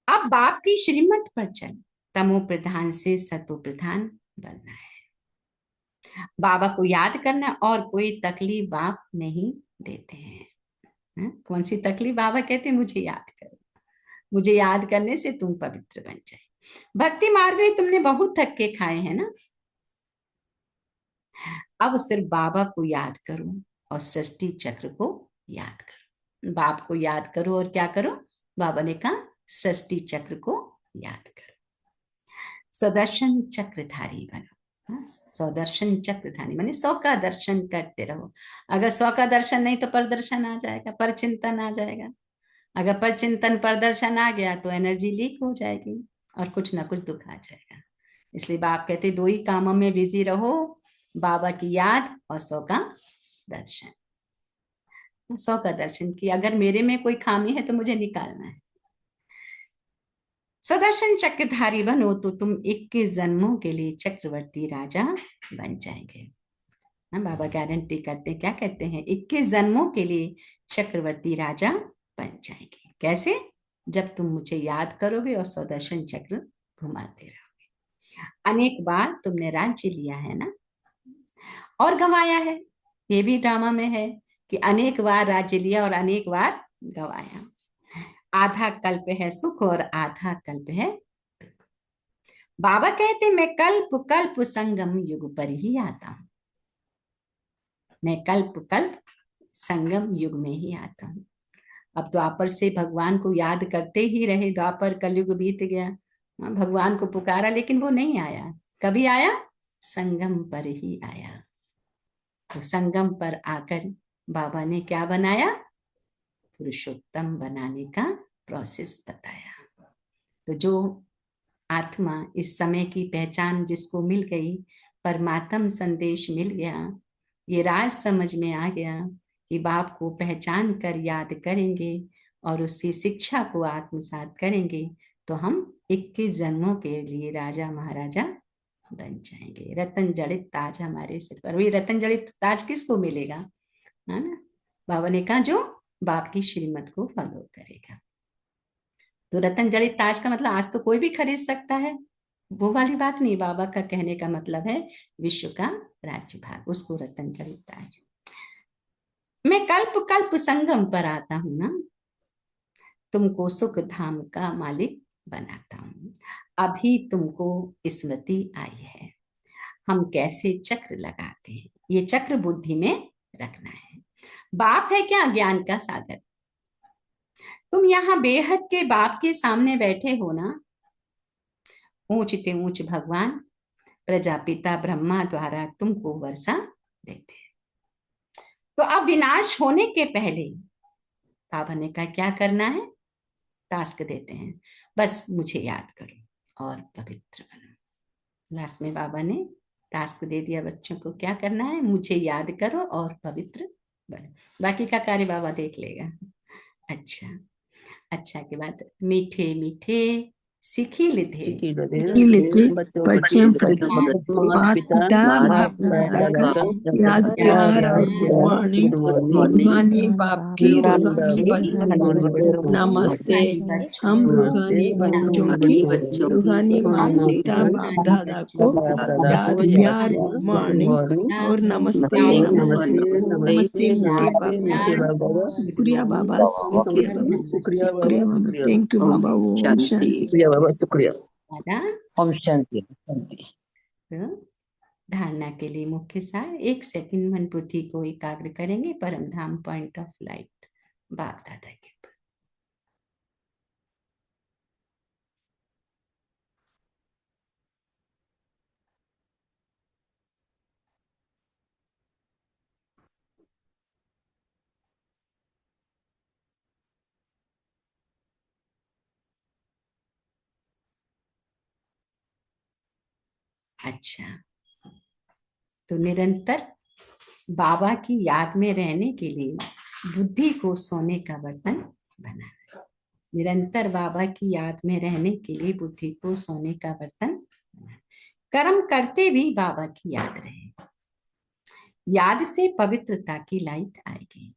अब बाप की श्रीमत पर चल, तमो प्रधान से सतो प्रधान बनना है। बाबा को याद करना और कोई तकलीफ बाप नहीं देते हैं। कौन सी तकलीफ? बाबा कहते हैं मुझे याद करो, मुझे याद करने से तुम पवित्र बन जाए। भक्ति मार्ग में तुमने बहुत धक्के खाए हैं ना, अब सिर्फ बाबा को याद करो और सृष्टि चक्र को याद करो। बाप को याद करो और क्या करो? बाबा ने कहा सृष्टि चक्र को याद करो। स्वदर्शन चक्रधारी बनो। स्वदर्शन चक्रधारी माने 100 का दर्शन करते रहो। अगर 100 का दर्शन नहीं तो परदर्शन आ जाएगा, परचिंतन आ जाएगा। अगर परचिंतन परदर्शन आ गया तो एनर्जी लीक हो जाएगी और कुछ ना कुछ दुख आ जाएगा। इसलिए बाप कहते 2 ही कामों में बिजी रहो, बाबा की याद और 100 का दर्शन। 100 का दर्शन किया, अगर मेरे में कोई खामी है तो मुझे निकालना है। सुदर्शन चक्रधारी बनो तो तुम 21 जन्मों के लिए चक्रवर्ती राजा बन जाएंगे। बाबा गारंटी करते हैं, क्या कहते हैं? 21 जन्मों के लिए चक्रवर्ती राजा बन जाएंगे। कैसे? जब तुम मुझे याद करोगे और सुदर्शन चक्र घुमाते रहोगे। अनेक बार तुमने राज्य लिया है ना, और गंवाया है। ये भी ड्रामा में है कि अनेक बार राज्य लिया और अनेक बार गंवाया। आधा कल्प है सुख और आधा कल्प है दुख। बाबा कहते मैं कल्प कल्प संगम युग पर ही आता हूं। मैं कल्प कल्प संगम युग में ही आता हूं। अब द्वापर से भगवान को याद करते ही रहे, द्वापर कलयुग बीत गया, भगवान को पुकारा लेकिन वो नहीं आया। कभी आया? संगम पर ही आया। तो संगम पर आकर बाबा ने क्या बनाया? पुरुषोत्तम बनाने का प्रोसेस बताया। तो जो आत्मा इस समय की पहचान जिसको मिल गई, परमात्म संदेश मिल गया, ये राज समझ में आ गया कि बाप को पहचान कर याद करेंगे और उसकी शिक्षा को आत्मसात करेंगे तो हम 21 जन्मों के लिए राजा महाराजा बन जाएंगे। रतन जड़ित ताज हमारे सिर पर। वही रतन जड़ित ताज किसको मिलेगा? है ना? बाबा ने कहा जो बाप की श्रीमत को फॉलो करेगा। तो रतन जड़ित ताज का मतलब आज तो कोई भी खरीद सकता है, वो वाली बात नहीं। बाबा का कहने का मतलब है विश्व का राज्य भाग, उसको रतन जड़ित ताज। मैं कल्प कल्प संगम पर आता हूं ना, तुमको सुख धाम का मालिक बनाता हूं। अभी तुमको स्मृति आई है हम कैसे चक्र लगाते हैं, ये चक्र बुद्धि में रखना है। बाप है क्या? ज्ञान का सागर। तुम यहाँ बेहद के बाप के सामने बैठे हो ना, ऊंचते ऊंच भगवान प्रजापिता ब्रह्मा द्वारा तुमको वर्षा देते हैं। तो अब विनाश होने के पहले बाबा ने कहा क्या करना है? टास्क देते हैं, बस मुझे याद करो और पवित्र बनो। लास्ट में बाबा ने टास्क दे दिया बच्चों को, क्या करना है? मुझे याद करो और पवित्र बनो। बाकी का कार्य बाबा देख लेगा। अच्छा, अच्छा की बात। मीठे मीठे सीखी लिधे लेते बच्चों बच्चों प्रति प्रति माता माता पिता पिता बाप बाप दादा दादा का का याद प्यार और गुड मॉर्निंग। रूहानी बाप की रूहानी बच्चों नमस्ते। हम रूहानी बच्चों की रूहानी माता पिता बाप दादा को याद प्यार गुड मॉर्निंग और नमस्ते नमस्ते नमस्ते मीठे बाबा। शुक्रिया बाबा, शुक्रिया बाबा, शुक्रिया बाबा। थैंक यू बाबा। ओम शांति। बाबा शुक्रिया। दादा। ओम शांति शांति। तो धारणा के लिए मुख्य सार, 1 सेकंड मन बुद्धि को एकाग्र करेंगे परम धाम पॉइंट ऑफ लाइट बाप दादा के। अच्छा, तो निरंतर बाबा की याद में रहने के लिए बुद्धि को सोने का बर्तन बनाना। निरंतर बाबा की याद में रहने के लिए बुद्धि को सोने का बर्तन बनाना। कर्म करते भी बाबा की याद रहे, याद से पवित्रता की लाइट आएगी।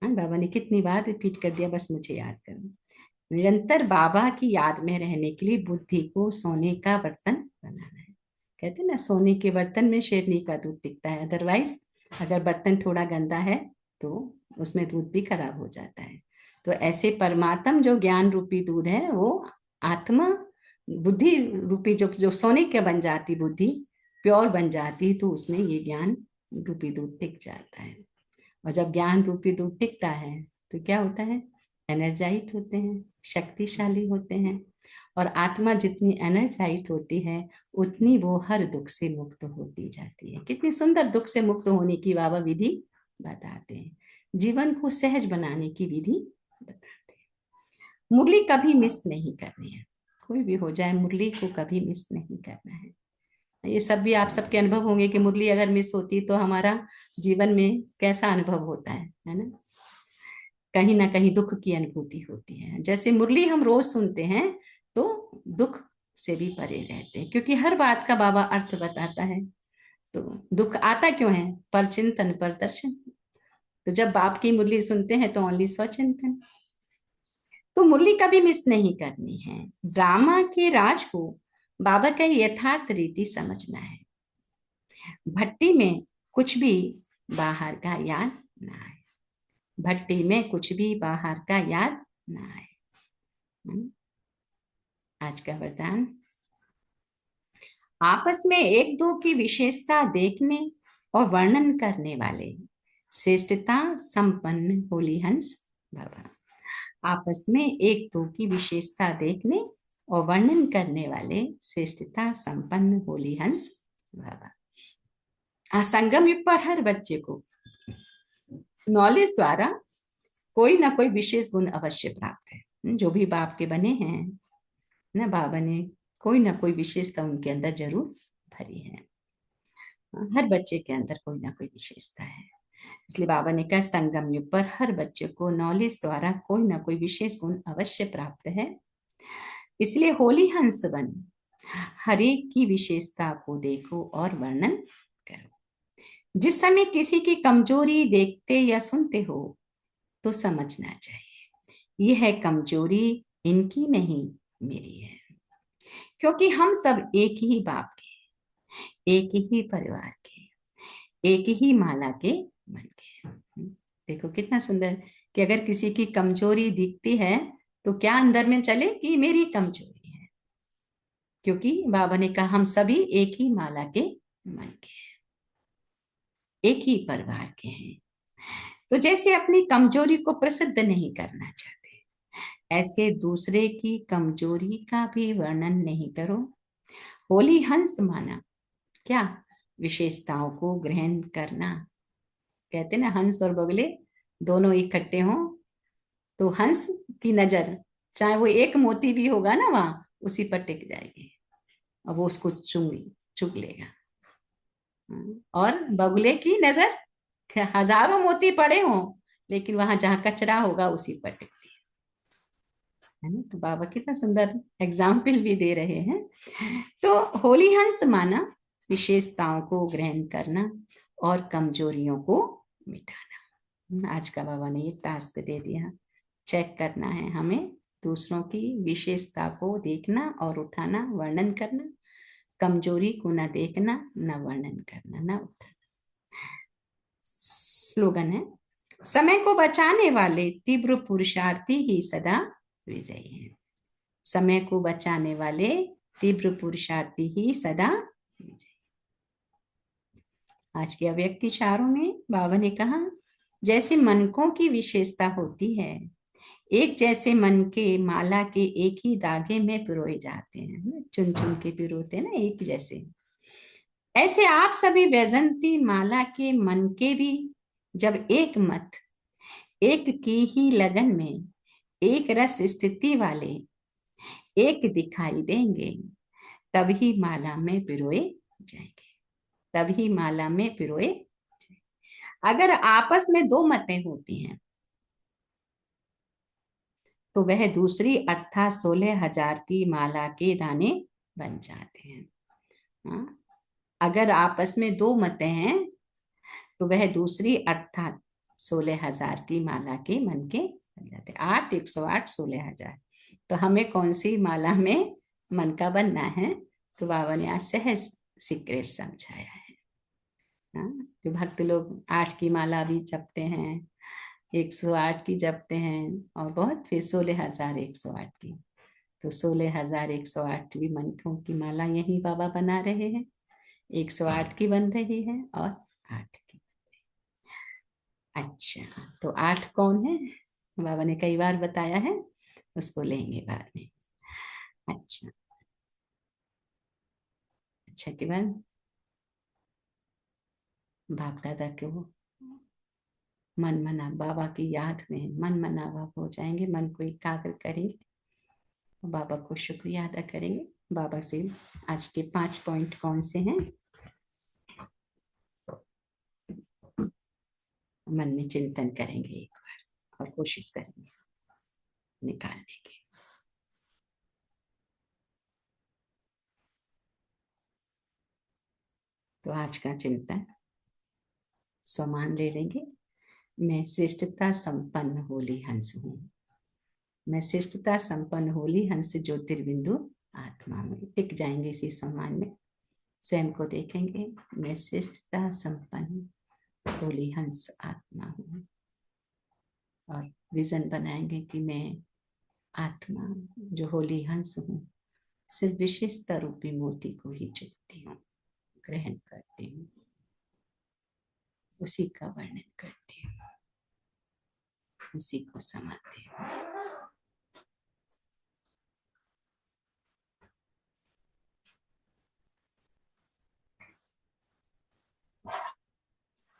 बाबा ने कितनी बार रिपीट कर दिया, बस मुझे याद करो। निरंतर बाबा की याद में रहने के लिए बुद्धि को सोने का बर्तन बनाना है। कहते हैं ना, सोने के बर्तन में शेरनी का दूध दिखता है, अदरवाइज अगर बर्तन थोड़ा गंदा है तो उसमें दूध भी खराब हो जाता है। तो ऐसे परमात्म जो ज्ञान रूपी दूध है, वो आत्मा बुद्धि रूपी जो जो सोने के बन जाती, बुद्धि प्योर बन जाती, तो उसमें ये ज्ञान रूपी दूध टिक जाता है। और जब ज्ञान रूपी दूध टिकता है तो क्या होता है, एनर्जाइट होते हैं, शक्तिशाली होते हैं। और आत्मा जितनी एनर्जाइट होती है उतनी वो हर दुख से मुक्त होती जाती है। कितनी सुंदर दुख से मुक्त होने की बाबा विधि बताते हैं, जीवन को सहज बनाने की विधि बताते हैं। मुरली कभी मिस नहीं करनी है, कोई भी हो जाए मुरली को कभी मिस नहीं करना है। ये सब भी आप सबके अनुभव होंगे कि मुरली अगर मिस होती तो हमारा जीवन में कैसा अनुभव होता है ना। कहीं ना कहीं दुख की अनुभूति होती है। जैसे मुरली हम रोज सुनते हैं तो दुख से भी परे रहते हैं, क्योंकि हर बात का बाबा अर्थ बताता है। तो दुख आता क्यों है, पर चिंतन पर दर्शन। तो जब बाप की मुरली सुनते हैं तो ओनली स्वचिंतन। तो मुरली कभी मिस नहीं करनी है। ड्रामा के राज को बाबा का यथार्थ रीति समझना है। भट्टी में कुछ भी बाहर का याद ना आए, भट्टी में कुछ भी बाहर का याद ना आए। आज का वरदान, आपस में एक दो की विशेषता देखने और वर्णन करने वाले श्रेष्ठता संपन्न होली हंस बाबा। आपस में एक दो की विशेषता देखने और वर्णन करने वाले श्रेष्ठता संपन्न होली हंस बाबा। संगम युग पर हर बच्चे को नॉलेज द्वारा कोई ना कोई विशेष गुण अवश्य प्राप्त है। जो भी बाप के बने हैं ना, बाबा ने कोई ना कोई विशेषता उनके अंदर जरूर भरी है। हर बच्चे के अंदर कोई ना कोई विशेषता है। इसलिए बाबा ने कहा संगम युग पर हर बच्चे को नॉलेज द्वारा कोई ना कोई विशेष गुण अवश्य प्राप्त है। इसलिए होली हंस बन हर एक की विशेषता को देखो और वर्णन करो। जिस समय किसी की कमजोरी देखते या सुनते हो तो समझना चाहिए यह है कमजोरी इनकी नहीं मेरी है, क्योंकि हम सब एक ही बाप के, एक ही परिवार के, एक ही माला के मन के। देखो कितना सुंदर कि अगर किसी की कमजोरी दिखती है तो क्या अंदर में चले कि मेरी कमजोरी है, क्योंकि बाबा ने कहा हम सभी एक ही माला के मन के हैं, एक ही परिवार के हैं। तो जैसे अपनी कमजोरी को प्रसिद्ध नहीं करना चाहते, ऐसे दूसरे की कमजोरी का भी वर्णन नहीं करो। होली हंस माना क्या, विशेषताओं को ग्रहण करना। कहते ना हंस और बगुले दोनों इकट्ठे हों तो हंस की नजर चाहे वो एक मोती भी होगा ना वहां, उसी पर टिक जाएगी और वो उसको चुग लेगा। और बगुले की नजर हजारों मोती पड़े हों लेकिन वहां जहां कचरा होगा उसी पर टिकती है ना। तो बाबा कितना सुंदर एग्जाम्पल भी दे रहे हैं। तो होली हंस माना विशेषताओं को ग्रहण करना और कमजोरियों को मिटाना। आज का बाबा ने ये टास्क दे दिया, चेक करना है हमें, दूसरों की विशेषता को देखना और उठाना, वर्णन करना, कमजोरी को न देखना, न वर्णन करना, न उठाना। स्लोगन है, समय को बचाने वाले तीव्र पुरुषार्थी ही सदा विजयी हैं। समय को बचाने वाले तीव्र पुरुषार्थी ही सदा विजयी। आज के अव्यक्त इशारों में बाबा ने कहा जैसे मनकों की विशेषता होती है, एक जैसे मन के माला के एक ही धागे में पिरोए जाते हैं, चुन चुन के पिरोते हैं ना एक जैसे, ऐसे आप सभी वैजंती माला के मन के भी जब एक मत, एक की ही लगन में, एक रस स्थिति वाले एक दिखाई देंगे, तभी माला में पिरोए जाएंगे, तभी माला में पिरोए जाएंगे। अगर आपस में दो मतें होती हैं तो वह दूसरी अर्थात 16,000 की माला के दाने बन जाते हैं। हाँ? अगर आपस में दो मतें हैं तो वह दूसरी अर्थात 16,000 की माला के मन के बन जाते हैं। 8, 108, 16,000। तो हमें कौन सी माला में मन का बनना है? तो बाबा ने आज सहज सीक्रेट समझाया है। हाँ, जो भक्त लोग 8 की माला भी जपते हैं, 108 की जपते हैं, और बहुत फिर 16,108 की। तो 16,108 भी मनों की माला यही बाबा बना रहे हैं। 108 की बन रही है और 8 की। अच्छा, तो 8 कौन है? बाबा ने कई बार बताया है, उसको लेंगे बाद में। अच्छा, अच्छा के बाद बाप दादा को मन मना बाबा की याद में मन मनावा हो जाएंगे, मन को एकाग्र करेंगे, बाबा को शुक्रिया अदा करेंगे। बाबा से आज के 5 पॉइंट कौन से हैं, मन में चिंतन करेंगे एक बार और कोशिश करेंगे निकालने की। तो आज का चिंतन सम्मान ले लेंगे। मैं श्रेष्ठता संपन्न होली हंस हूँ। मैं श्रेष्ठता संपन्न होली हंस ज्योतिर्बिंदु आत्मा में टिक जाएंगे इसी सम्मान में। स्वयं को देखेंगे, मैं श्रेष्ठता संपन्न होली हंस आत्मा हूँ, और विजन बनाएंगे कि मैं आत्मा जो होली हंस हूँ, सिर्फ विशेषता रूपी मोती को ही चुपती हूँ, ग्रहण करती हूँ, उसी का वर्णन करती हूँ, उसी को समाती हूँ।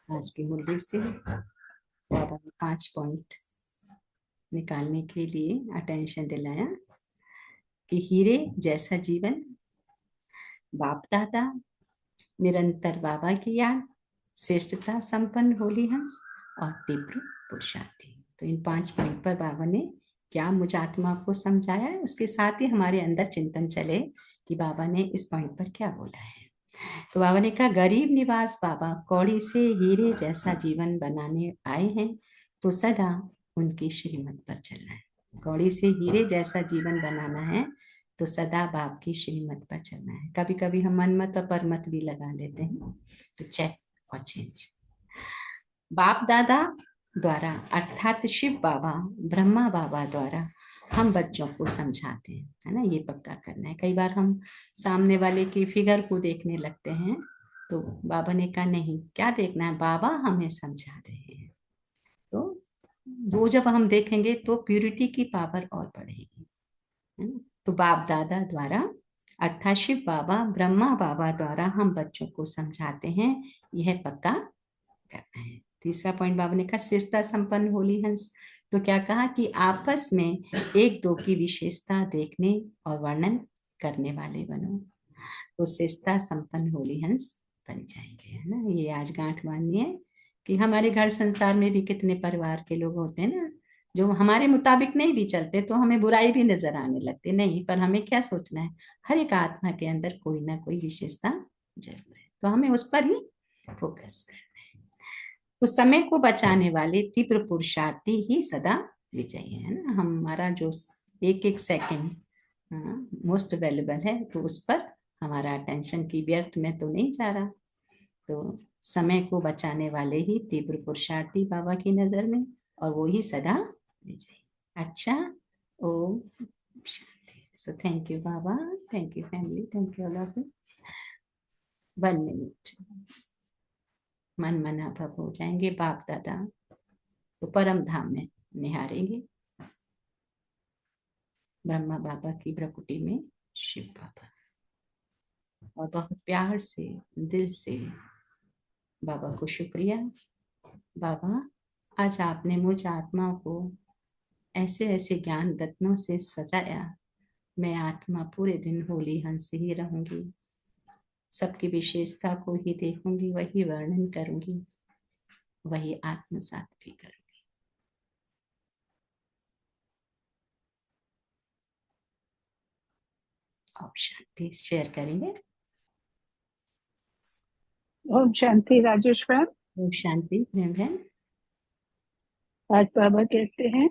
आज की मुरली से बाबा ने 5 पॉइंट निकालने के लिए अटेंशन दिलाया कि हीरे जैसा जीवन, बाप दादा, निरंतर बाबा की याद, श्रेष्ठता संपन्न होली हंस और तीव्र पुरुषार्थी। तो इन 5 पॉइंट पर बाबा ने क्या मुझ आत्मा को समझाया है, उसके साथ ही हमारे अंदर चिंतन चले कि बाबा ने इस पॉइंट पर क्या बोला है। तो बाबा ने कहा, गरीब निवास बाबा कौड़ी से हीरे जैसा जीवन बनाने आए हैं, तो सदा उनकी श्रीमत पर चलना है। कौड़ी से हीरे जैसा जीवन बनाना है तो सदा बाप की श्रीमत पर चलना है। कभी कभी हम मनमत और परमत भी लगा लेते हैं, तो चेक और चेंज। बाप दादा द्वारा अर्थात शिव बाबा, ब्रह्मा बाबा द्वारा हम बच्चों को समझाते हैं, है ना, ये पक्का करना है। कई बार हम सामने वाले की फिगर को देखने लगते हैं, तो बाबा ने कहा नहीं, क्या देखना है, बाबा हमें समझा रहे हैं। तो वो जब हम देखेंगे तो प्यूरिटी की पावर और बढ़ेगी, है ना। तो बाप दादा द्वारा अर्थात शिव बाबा, ब्रह्मा बाबा द्वारा हम बच्चों को समझाते हैं, यह पक्का करना है। तीसरा पॉइंट बाबा ने कहा, श्रेष्ठता संपन्न होली हंस। तो क्या कहा कि आपस में एक दो की विशेषता देखने और वर्णन करने वाले बनो, तो श्रेष्ठता संपन्न होली हंस बन जाएंगे, है ना। ये आज गांठ बांधनी है कि हमारे घर संसार में भी कितने परिवार के लोग होते हैं ना, जो हमारे मुताबिक नहीं भी चलते तो हमें बुराई भी नजर आने लगती नहीं, पर हमें क्या सोचना है, हर एक आत्मा के अंदर कोई ना कोई विशेषता जरूर है, तो हमें उस पर ही फोकस करना है। तो समय को बचाने वाले तीव्र पुरुषार्थी ही सदा विजयी है ना। हमारा जो एक एक सेकंड मोस्ट वैल्यूबल है, तो उस पर हमारा अटेंशन की व्यर्थ में तो नहीं जा रहा। तो समय को बचाने वाले ही तीव्र पुरुषार्थी बाबा की नजर में, और वो ही सदा विजयी। अच्छा, ओम शांति। सो थैंक यू बाबा, thank you family, thank you all of you. 1 minute मन मना भव हो जाएंगे, बाप दादा तो परम धाम में निहारेंगे, ब्रह्मा बाबा की भ्रकुटी में शिव बाबा, और बहुत प्यार से दिल से बाबा को शुक्रिया। बाबा, आज आपने मुझ आत्मा को ऐसे ऐसे ज्ञान रत्नों से सजाया, मैं आत्मा पूरे दिन होली हंस ही रहूंगी, सबकी विशेषता को ही देखूंगी, वही वर्णन करूंगी, वही आत्मसात भी करूंगी। और शांति शेयर करेंगे। ओम शांति राजेश मैम। ओम शांति प्रेम बहन। आज बाबा कहते हैं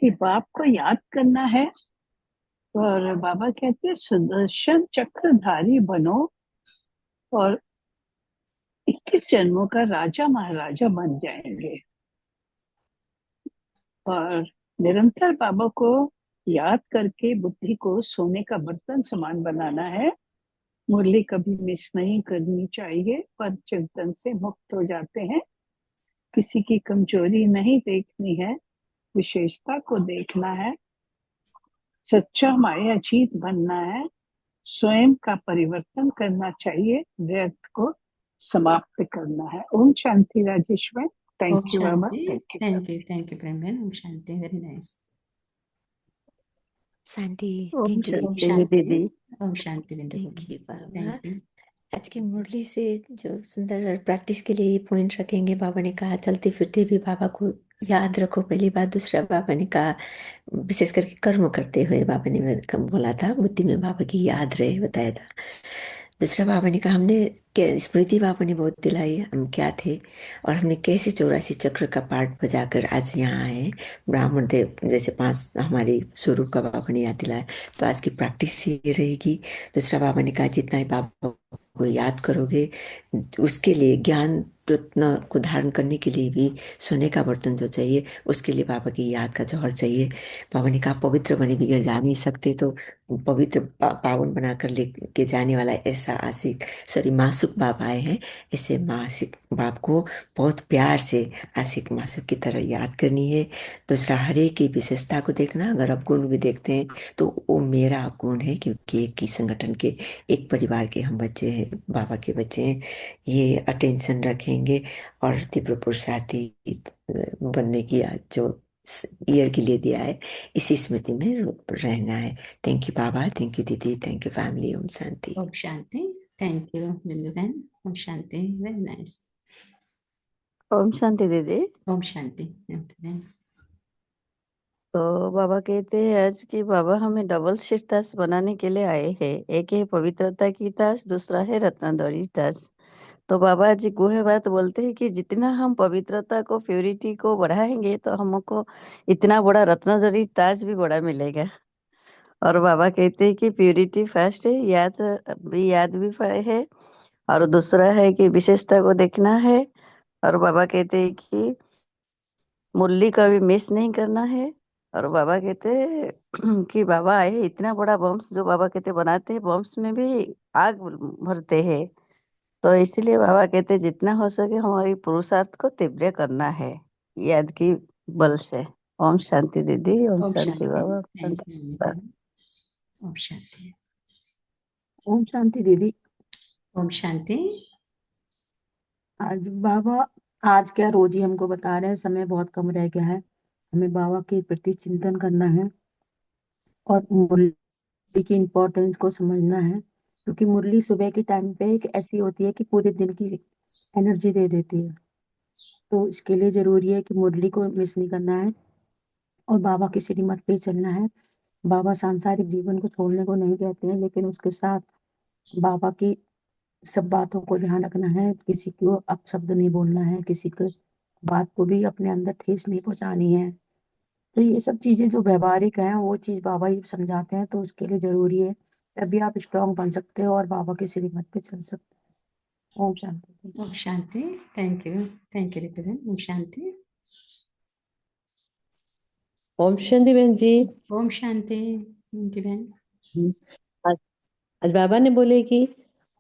कि बाप को याद करना है। और बाबा कहते हैं सुदर्शन चक्रधारी बनो और 21 जन्मों का राजा महाराजा बन जाएंगे। और निरंतर बाबा को याद करके बुद्धि को सोने का बर्तन समान बनाना है। मुरली कभी मिस नहीं करनी चाहिए, पर चिंतन से मुक्त हो जाते हैं। किसी की कमजोरी नहीं देखनी है, विशेषता को देखना है। सच्चा माया जीत बनना है, स्वयं का परिवर्तन करना चाहिए, व्यर्थ को समाप्त करना है। ओम शांति राजेश्वर। ओम थैंक यू बाबा, शांति। Thank you. Thank you Prem बहन। ओम शांति, वेरी नाइस। शांति। ओम थैंक यू ओम दीदी। शांति। दीदी। ओम शांति बिंदु थैंक यू बाबा। Thank you. आज की मुरली से जो सुंदर प्रैक्टिस के लिए पॉइंट रखेंगे, बाबा ने कहा चलते फिरते भी बाबा को याद रखो, पहली बात। दूसरा बाबा ने कहा विशेष करके कर्म करते हुए बाबा ने बोला था बुद्धि में बाबा की याद रहे, बताया था। दूसरा बाबा ने कहा हमने स्मृति बाबा ने बहुत दिलाई हम क्या थे और हमने कैसे 84 चक्र का पाठ बजाकर आज यहाँ आए। ब्राह्मण देव जैसे 5 हमारे स्वरूप का बाबा ने याद दिलाया, तो आज की प्रैक्टिस ये रहेगी। दूसरा बाबा ने कहा जितना ही बाबा को याद करोगे उसके लिए ज्ञान रत्न को धारण करने के लिए भी सोने का बर्तन जो चाहिए, उसके लिए बाबा की याद का जौहर चाहिए। बाबा ने कहा पवित्र बने बिगड़ जा नहीं सकते, तो पवित्र पावन बनाकर लेके जाने वाला ऐसा आशिक मासूक बाप आए हैं। ऐसे मासिक बाप को बहुत प्यार से आशिक मासूक की तरह याद करनी है। दूसरा हरे की विशेषता को देखना, अगर आप गुण भी देखते हैं तो वो मेरा गुण है, क्योंकि एक ही संगठन के एक परिवार के हम बच्चे हैं, बाबा के बच्चे हैं। ये अटेंशन रखेंगे और तीव्र पुरुषार्थी बनने की जो ईयर के लिए दिया है, इसी स्मृति में रहना है। थैंक यू बाबा, थैंक यू दीदी, थैंक यू फैमिली। ओम शांति। ओम शांति। थैंक यू बिंदु बहन। ओम शांति, वेरी नाइस। ओम शांति दीदी। ओम शांति बिंदु बहन। तो बाबा कहते हैं आज कि बाबा हमें डबल शीट ताश बनाने के लिए आए हैं। एक है पवित्रता की ताश, दूसरा है रत्नदौरी ताश। तो बाबा जी को है बात बोलते हैं कि जितना हम पवित्रता को, प्योरिटी को बढ़ाएंगे तो हमको इतना बड़ा रत्नदौरी ताज भी बड़ा मिलेगा। और बाबा कहते हैं कि प्योरिटी फर्स्ट है, याद भी है, और दूसरा है कि विशेषता को देखना है। और बाबा कहते हैं कि मुरली का भी मिस नहीं करना है। और बाबा कहते हैं कि बाबा आए हैं, इतना बड़ा बम्स जो बाबा कहते बनाते हैं, बम्स में भी आग भरते हैं। तो इसीलिए बाबा कहते हैं जितना हो सके हमारी पुरुषार्थ को तीव्र करना है याद की बल से। ओम शांति दीदी। ओम ओम शांति शांति। बाबा। ओम थैंक शांति यू बाबा। बहन। ओम शांति। ओम शांति दीदी। ओम शांति। आज बाबा, आज क्या रोज ही हमको बता रहे हैं, समय बहुत कम रह गया है, हमें बाबा के प्रति चिंतन करना है और मुरली की इम्पोर्टेंस को समझना है। क्योंकि मुरली सुबह के टाइम पे एक ऐसी होती है कि पूरे दिन की एनर्जी दे देती है। तो इसके लिए जरूरी है कि मुरली को मिस नहीं करना है और बाबा की श्रीमत पे चलना है। बाबा सांसारिक जीवन को छोड़ने को नहीं कहते हैं, लेकिन उसके साथ बाबा की सब बातों को ध्यान रखना है। किसी को अपशब्द नहीं बोलना है, किसी को बात को भी अपने अंदर ठेस नहीं पहुंचानी है। तो ये सब चीजें जो व्यवहारिक हैं वो चीज बाबा ही समझाते हैं, तो उसके लिए जरूरी है, तभी आप स्ट्रांग बन सकते हो और बाबा की श्रीमत पे चल सकते हो। ओम शांति। ओम शांति। थैंक यू रितु बहन। ओम शांति। ओम शांति बहन जी। ओम शांति बिंदु बहन। आज आज बाबा ने बोले कि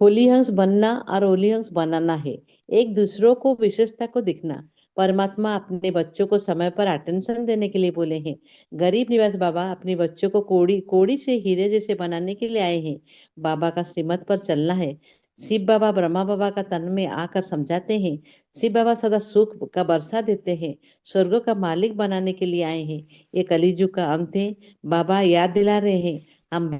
होली हंस बनना और ओली हंस बनाना है, एक दूसरों को विशेषता को दिखना। परमात्मा अपने बच्चों को समय पर अटेंशन देने के लिए बोले हैं। गरीब निवास बाबा अपने बच्चों को कोड़ी कोड़ी से हीरे जैसे बनाने के लिए आए हैं। बाबा का श्रीमत पर चलना है। शिव बाबा ब्रह्मा बाबा का तन में आकर समझाते हैं। शिव बाबा सदा सुख का वर्षा देते हैं, स्वर्ग का मालिक बनाने के लिए आए हैं। ये कलिजुग का अंत है। बाबा याद दिला रहे हैं, हम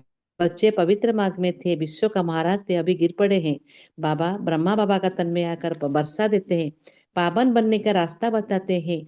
बच्चे पवित्र मार्ग में थे, विश्व का महाराज थे, अभी गिर पड़े हैं। बाबा ब्रह्मा बाबा का तन में आकर वर्षा देते हैं, पावन बनने का रास्ता बताते हैं,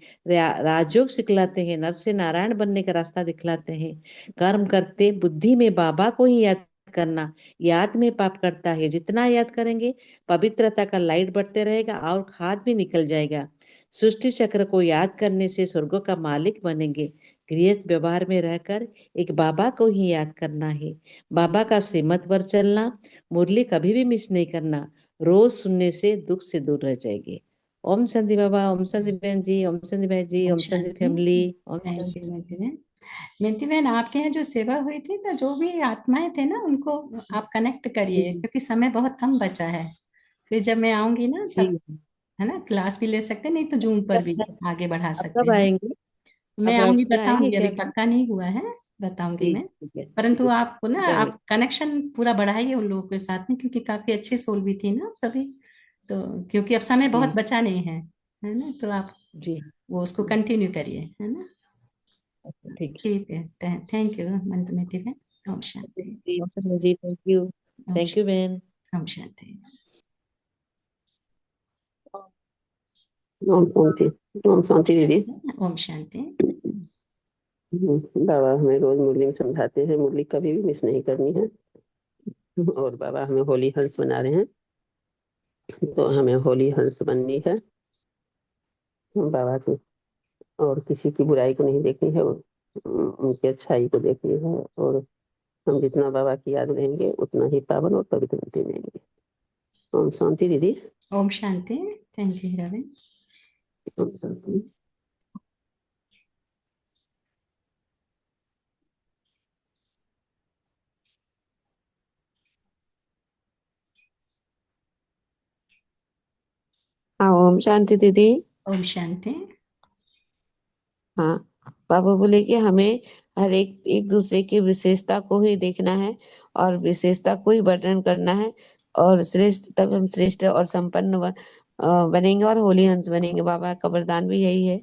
राजयोग सिखलाते हैं, नर से नारायण बनने का रास्ता दिखलाते हैं। कर्म करते बुद्धि में बाबा को ही याद करना, याद में पाप करता है। जितना याद करेंगे पवित्रता का लाइट बढ़ते रहेगा और खाद भी निकल जाएगा। सृष्टि चक्र को याद करने से स्वर्गों का मालिक बनेंगे। गृहस्थ व्यवहार में रहकर एक बाबा को ही याद करना है। बाबा का श्रीमत पर चलना, मुरली कभी भी मिस नहीं करना। रोज सुनने से दुख से दूर रह जाएंगे। ओम शांति बाबा, ओम शांति बहन जी, ओम शांति भाई जी, ओम ओम शांति शांति। फैमिली, ओम थैंक शांति। यू मिंती बहन। मिंती बहन, आपके यहाँ जो सेवा हुई थी तो जो भी आत्माएं थे ना, उनको आप कनेक्ट करिए, जी क्योंकि समय बहुत कम बचा है। फिर जब मैं आऊंगी ना जी। तब, है ना, क्लास भी ले सकते हैं, नहीं तो जूम पर भी आगे बढ़ा आप सकते कब हैं। आएंगे? मैं आप आऊंगी, राउरकेला आएंगे बताऊंगी, अभी क्या? पक्का नहीं हुआ है, बताऊंगी ठीक मैं। ठीक है, परंतु ठीक है। आपको ना, जरूर। आप कनेक्शन पूरा बढ़ाइए उन लोगों के साथ में, क्योंकि काफी अच्छी सोल भी थी ना सभी। तो क्योंकि अब समय बहुत जी बचा नहीं है ना, तो आप जी। वो उसको कंटिन्यू करिए, है ना। अच्छा, ठीक ठीक है, थैंक यू मंतुमिति बहन। ओम है शांति। जी। ओम शांति जी, ओम थैंक यू बहन। शांति। ओम शांति। ओम शांति। ओम शांति दीदी। ओम शांति। बाबा हमें रोज मुरली में समझाते हैं, मुरली कभी भी मिस नहीं करनी है। और बाबा हमें होली हंस बना रहे हैं, तो हमें होली हंस बननी है। बाबा की और किसी की बुराई को नहीं देखनी है, उनकी अच्छाई को देखनी है। और हम जितना बाबा की याद रहेंगे उतना ही पावन और पवित्र बनते जाएंगे। ओम शांति दीदी। ओम शांति। थैंक यू हीरा बहन। ओम शांति। हाँ, ओम शांति दीदी। ओम शांति। हाँ, बाबा बोले कि हमें हर एक एक दूसरे की विशेषता को ही देखना है और विशेषता को ही वर्णन करना है, और श्रेष्ठ, तब हम श्रेष्ठ और संपन्न बनेंगे और होली हंस बनेंगे। बाबा का वरदान भी यही है।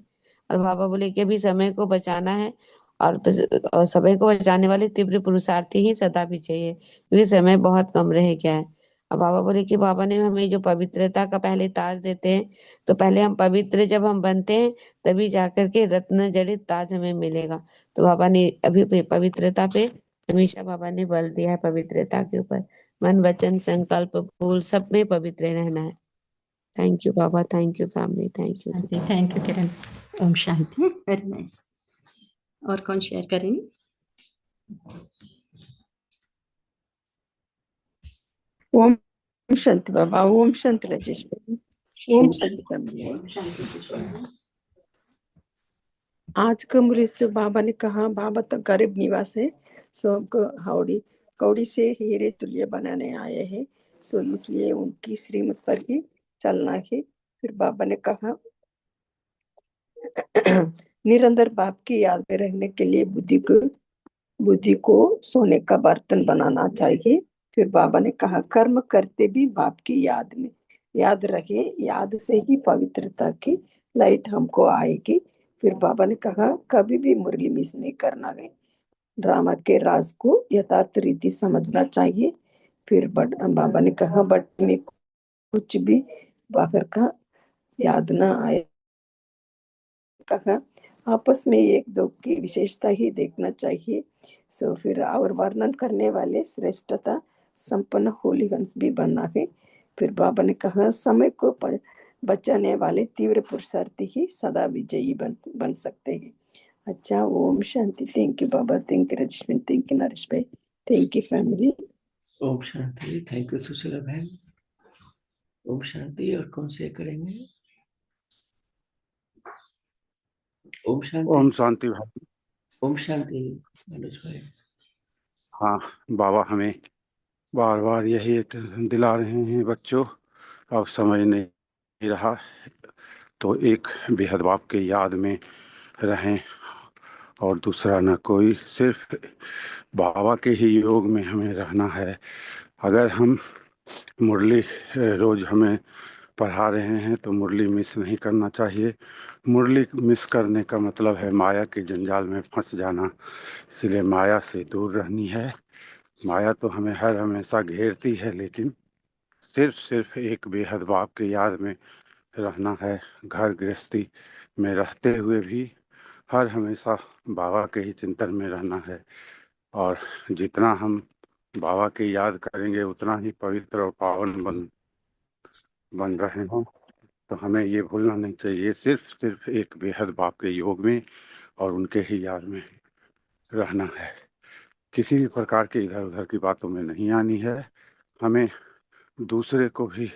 और बाबा बोले कि अभी समय को बचाना है, और समय को बचाने वाले तीव्र पुरुषार्थी ही सदा भी चाहिए, क्योंकि समय बहुत कम रह गया है। और बाबा बोले कि बाबा ने हमें जो पवित्रता का पहले ताज देते हैं, तो पहले हम पवित्र जब हम बनते हैं, तभी जाकर के रत्न जड़ित ताज हमें मिलेगा। तो बाबा ने अभी पवित्रता पे हमेशा बाबा ने बल दिया है, पवित्रता के ऊपर। मन वचन संकल्प भूल सब में पवित्र रहना है। थैंक यू बाबा, thank you family, thank you दीदी। Thank you Kiran. ओम शांति। Very nice. और कौन शेयर करेंगे? ओम शांति बाबा। ओम शांति राजेश भाई। ओम शांति फैमिली। आज का मुझे से बाबा ने कहा, बाबा तो गरीब निवास है, सो हमको हावड़ी कौड़ी से हीरे तुल्य बनाने आए हैं, सो इसलिए उनकी श्रीमत पर ही चलना है। फिर बाबा ने कहा निरंतर बाप की याद में रहने के लिए बुद्धि को सोने का बर्तन बनाना चाहिए। फिर बाबा ने कहा कर्म करते भी बाप की याद में याद रहे, याद से ही पवित्रता की लाइट हमको आएगी। फिर बाबा ने कहा कभी भी मुरली मिस नहीं करना है, ड्रामा के राज को यथार्थ रीति समझना चाहिए। फिर बाबा ने कहा बट में कुछ भी बाहर का याद ना आए। कहा आपस में एक दो की विशेषता ही देखना चाहिए। सो फिर और वर्णन करने वाले श्रेष्ठता संपन्न होलीगंज भी बनना है। फिर बाबा ने कहा समय को बचाने वाले तीव्र पुरुषार्थी ही सदा विजयी बन सकते हैं। अच्छा, ओम शांति। थैंक यू बाबा, thank you Rajneesh, thank you Naresh भाई, थैंक यू फैमिली। ओम शांति। थैंक यू सुशीला बहन। ओम शांति। और कौन से करेंगे? ओम शांति। ओम शांति भाई। ओम शांति मनोज भाई। हाँ, बाबा हमें बार बार यही दिला रहे हैं, बच्चों अब समझ नहीं रहा तो एक बेहद बाप के याद में रहें, और दूसरा न कोई, सिर्फ बाबा के ही योग में हमें रहना है। अगर हम मुरली रोज हमें पढ़ा रहे हैं तो मुरली मिस नहीं करना चाहिए। मुरली मिस करने का मतलब है माया के जंजाल में फंस जाना, इसलिए माया से दूर रहनी है। माया तो हमें हर हमेशा घेरती है, लेकिन सिर्फ एक बेहद बाप के याद में रहना है। घर गृहस्थी में रहते हुए भी हर हमेशा बाबा के ही चिंतन में रहना है, और जितना हम बाबा की याद करेंगे उतना ही पवित्र और पावन बन रहे हैं। तो हमें ये भूलना नहीं चाहिए, सिर्फ एक बेहद बाप के योग में और उनके ही याद में रहना है। किसी भी प्रकार के इधर उधर की बातों में नहीं आनी है। हमें दूसरे को भी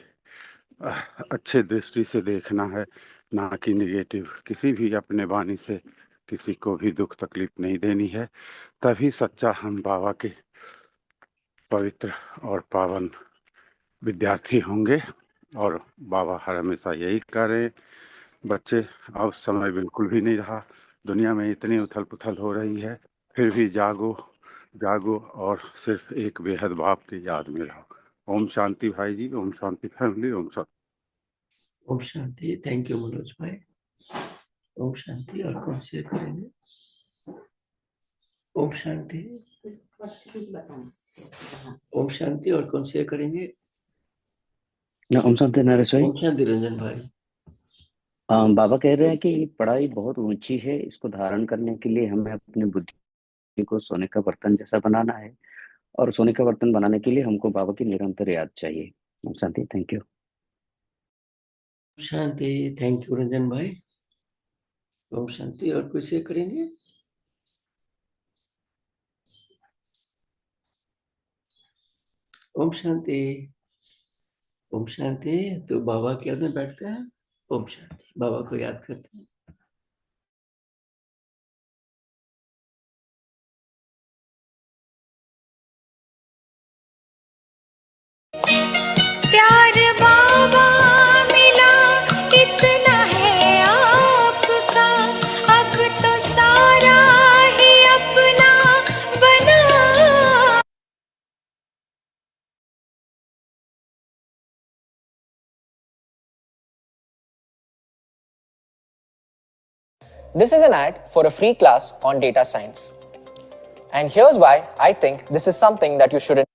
अच्छे दृष्टि से देखना है, ना कि निगेटिव। किसी भी अपने वाणी से किसी को भी दुख तकलीफ नहीं देनी है। तभी सच्चा हम बाबा के पवित्र और पावन विद्यार्थी होंगे। और बाबा हर हमेशा यही कह रहे हैं, बच्चे अब समय बिल्कुल भी नहीं रहा, दुनिया में इतनी उथल पुथल हो रही है, फिर भी जागो जागो और सिर्फ एक बेहद बाप की याद में रहो। ओम शांति भाई जी, ओम शांति फैमिली, ओम शांति। ओम शांति। थैंक यू मनोज भाई। ओम शांति। और कौन शेयर करेंगे? ओम शांति। ओम शांति। और कौन शेयर करेंगे? ओम शांति नरेश भाई। ओम शांति रंजन भाई। बाबा कह रहे हैं कि पढ़ाई बहुत ऊंची है, इसको धारण करने के लिए हमें अपनी बुद्धि को सोने का बर्तन जैसा बनाना है, और सोने का बर्तन बनाने के लिए हमको बाबा की निरंतर याद चाहिए। ओम शांति। Thank you. शांति। थैंक यू रंजन भाई। ओम शांति। और कोई शेयर करेंगे? ओम शांति। ओम शांति। तो बाबा की याद में बैठते हैं। ओम शांति। बाबा को याद करते हैं। प्यार बाबा मिला इतना है आपका, अब तो सारा ही अपना बना। This is an ad for a free class on data science. And here's why I think this is something that you shouldn't.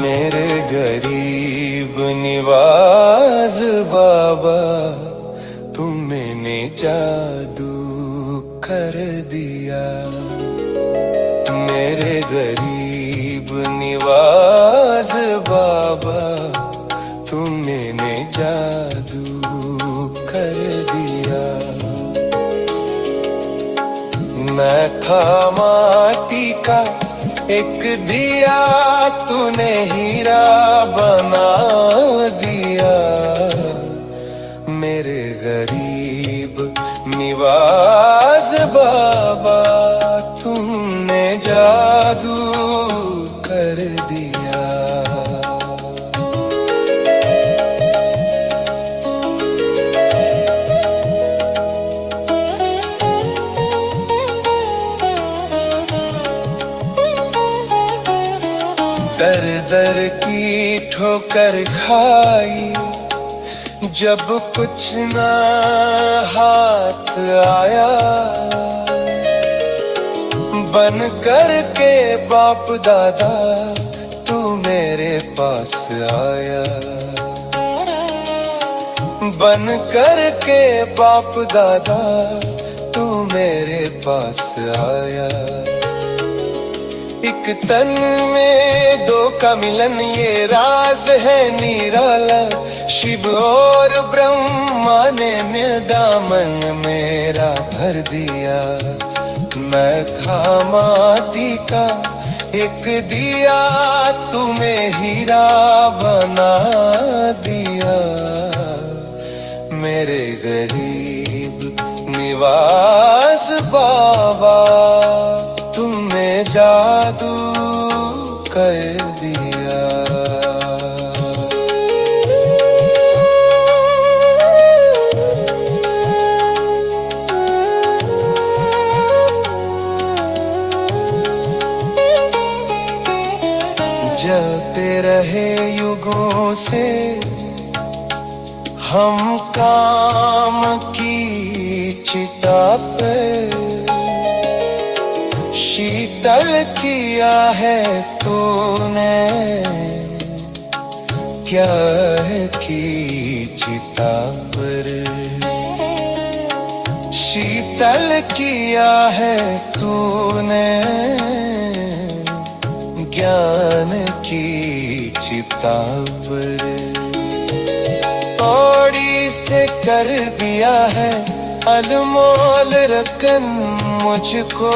मेरे गरीब निवाज बाबा, तुमने जादू कर दिया। मेरे गरीब निवाज बाबा, तुमने जादू कर दिया। मैं था माटी का एक दिया, तूने हीरा बना दिया। मेरे गरीब निवाज बाबा, तुमने जादू कर दिया। दर दर की ठोकर खाई, जब कुछ ना हाथ आया। बन कर के बाप दादा, तू मेरे पास आया। बन कर के बाप दादा, तू मेरे पास आया। एक तन में दो का मिलन, ये राज है निराला। शिव और ब्रह्मा ने दामन मेरा भर दिया। मैं खामाती का एक दिया, तुम्हें हीरा बना दिया। मेरे गरीब निवास बाबा, तुमने जादू कर दिया। जलते रहे युगों से हम काम की चिता पर। शीतल किया है तूने, क्या है की चिता पर। शीतल किया है तूने, ज्ञान की चिता पर कौड़ी से कर दिया है अनमोल रतन मुझको,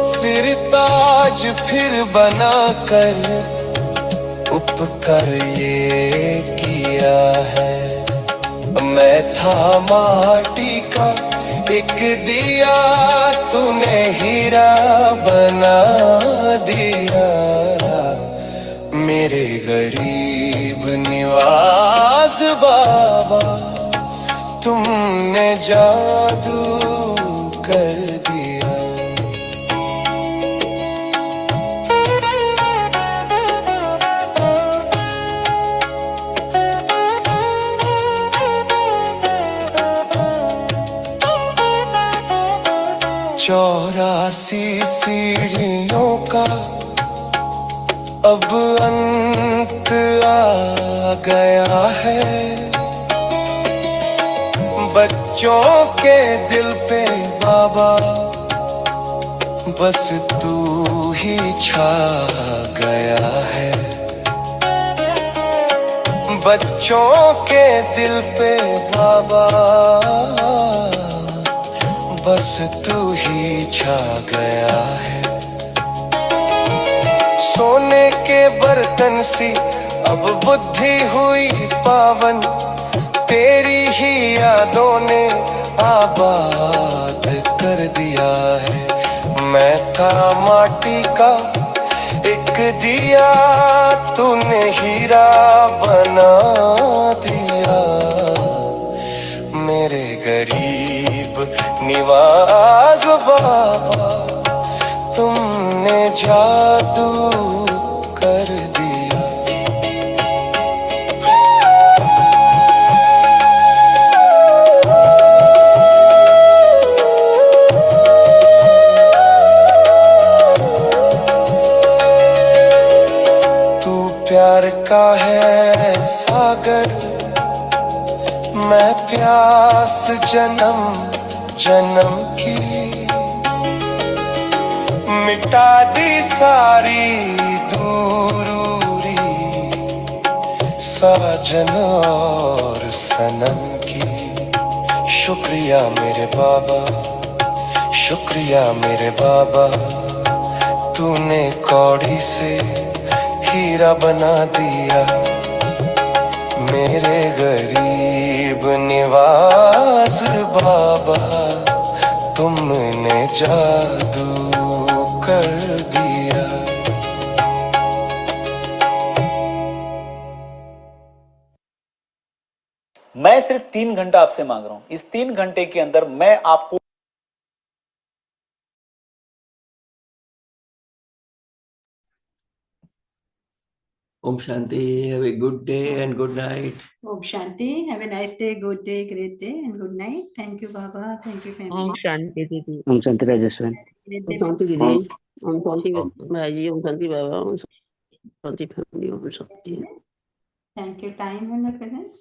सिर ताज फिर बना कर उपकर ये किया है। मैं था माटी का एक दिया, तूने हीरा बना दिया। मेरे गरीब निवाज बाबा, तुमने जादू कर दिया। चौरासी सीढ़ियों का अब अंत आ गया है, बच्चों के दिल पे बाबा बस तू ही छा गया है। बच्चों के दिल पे बाबा बस तू ही छा गया है। सोने के बर्तन सी अब बुद्धि हुई पावन, तेरी ही यादों ने आबाद कर दिया है। मैं था माटी का एक दिया, तूने हीरा बना दिया। मेरे गरीब निवाज बाबा, तुमने जादू कर दिया। तू प्यार का है सागर, मैं प्यास जन्म जन्म की, मिटा दी सारी दूरी साजन और सनम की। शुक्रिया मेरे बाबा, शुक्रिया मेरे बाबा, तूने कौड़ी से हीरा बना दिया। मेरे गरीब निवाज बाबा, तुमने जादू कर दिया। मैं सिर्फ 3 घंटा आपसे मांग रहा हूं। इस 3 घंटे के अंदर मैं आपको Om Shanti. Have a good day and good night. Om Shanti. Have a nice day, good day, great day, and good night. Thank you, Baba. Thank you, family. Om Shanti दीदी, ओम शांति राजेश्वर। Great ओम day. शांति दीदी, ओम शांति भाई, ओम शांति बाबा, ओम शांति फैमिली, ओम शांति। Thank you, time and presence.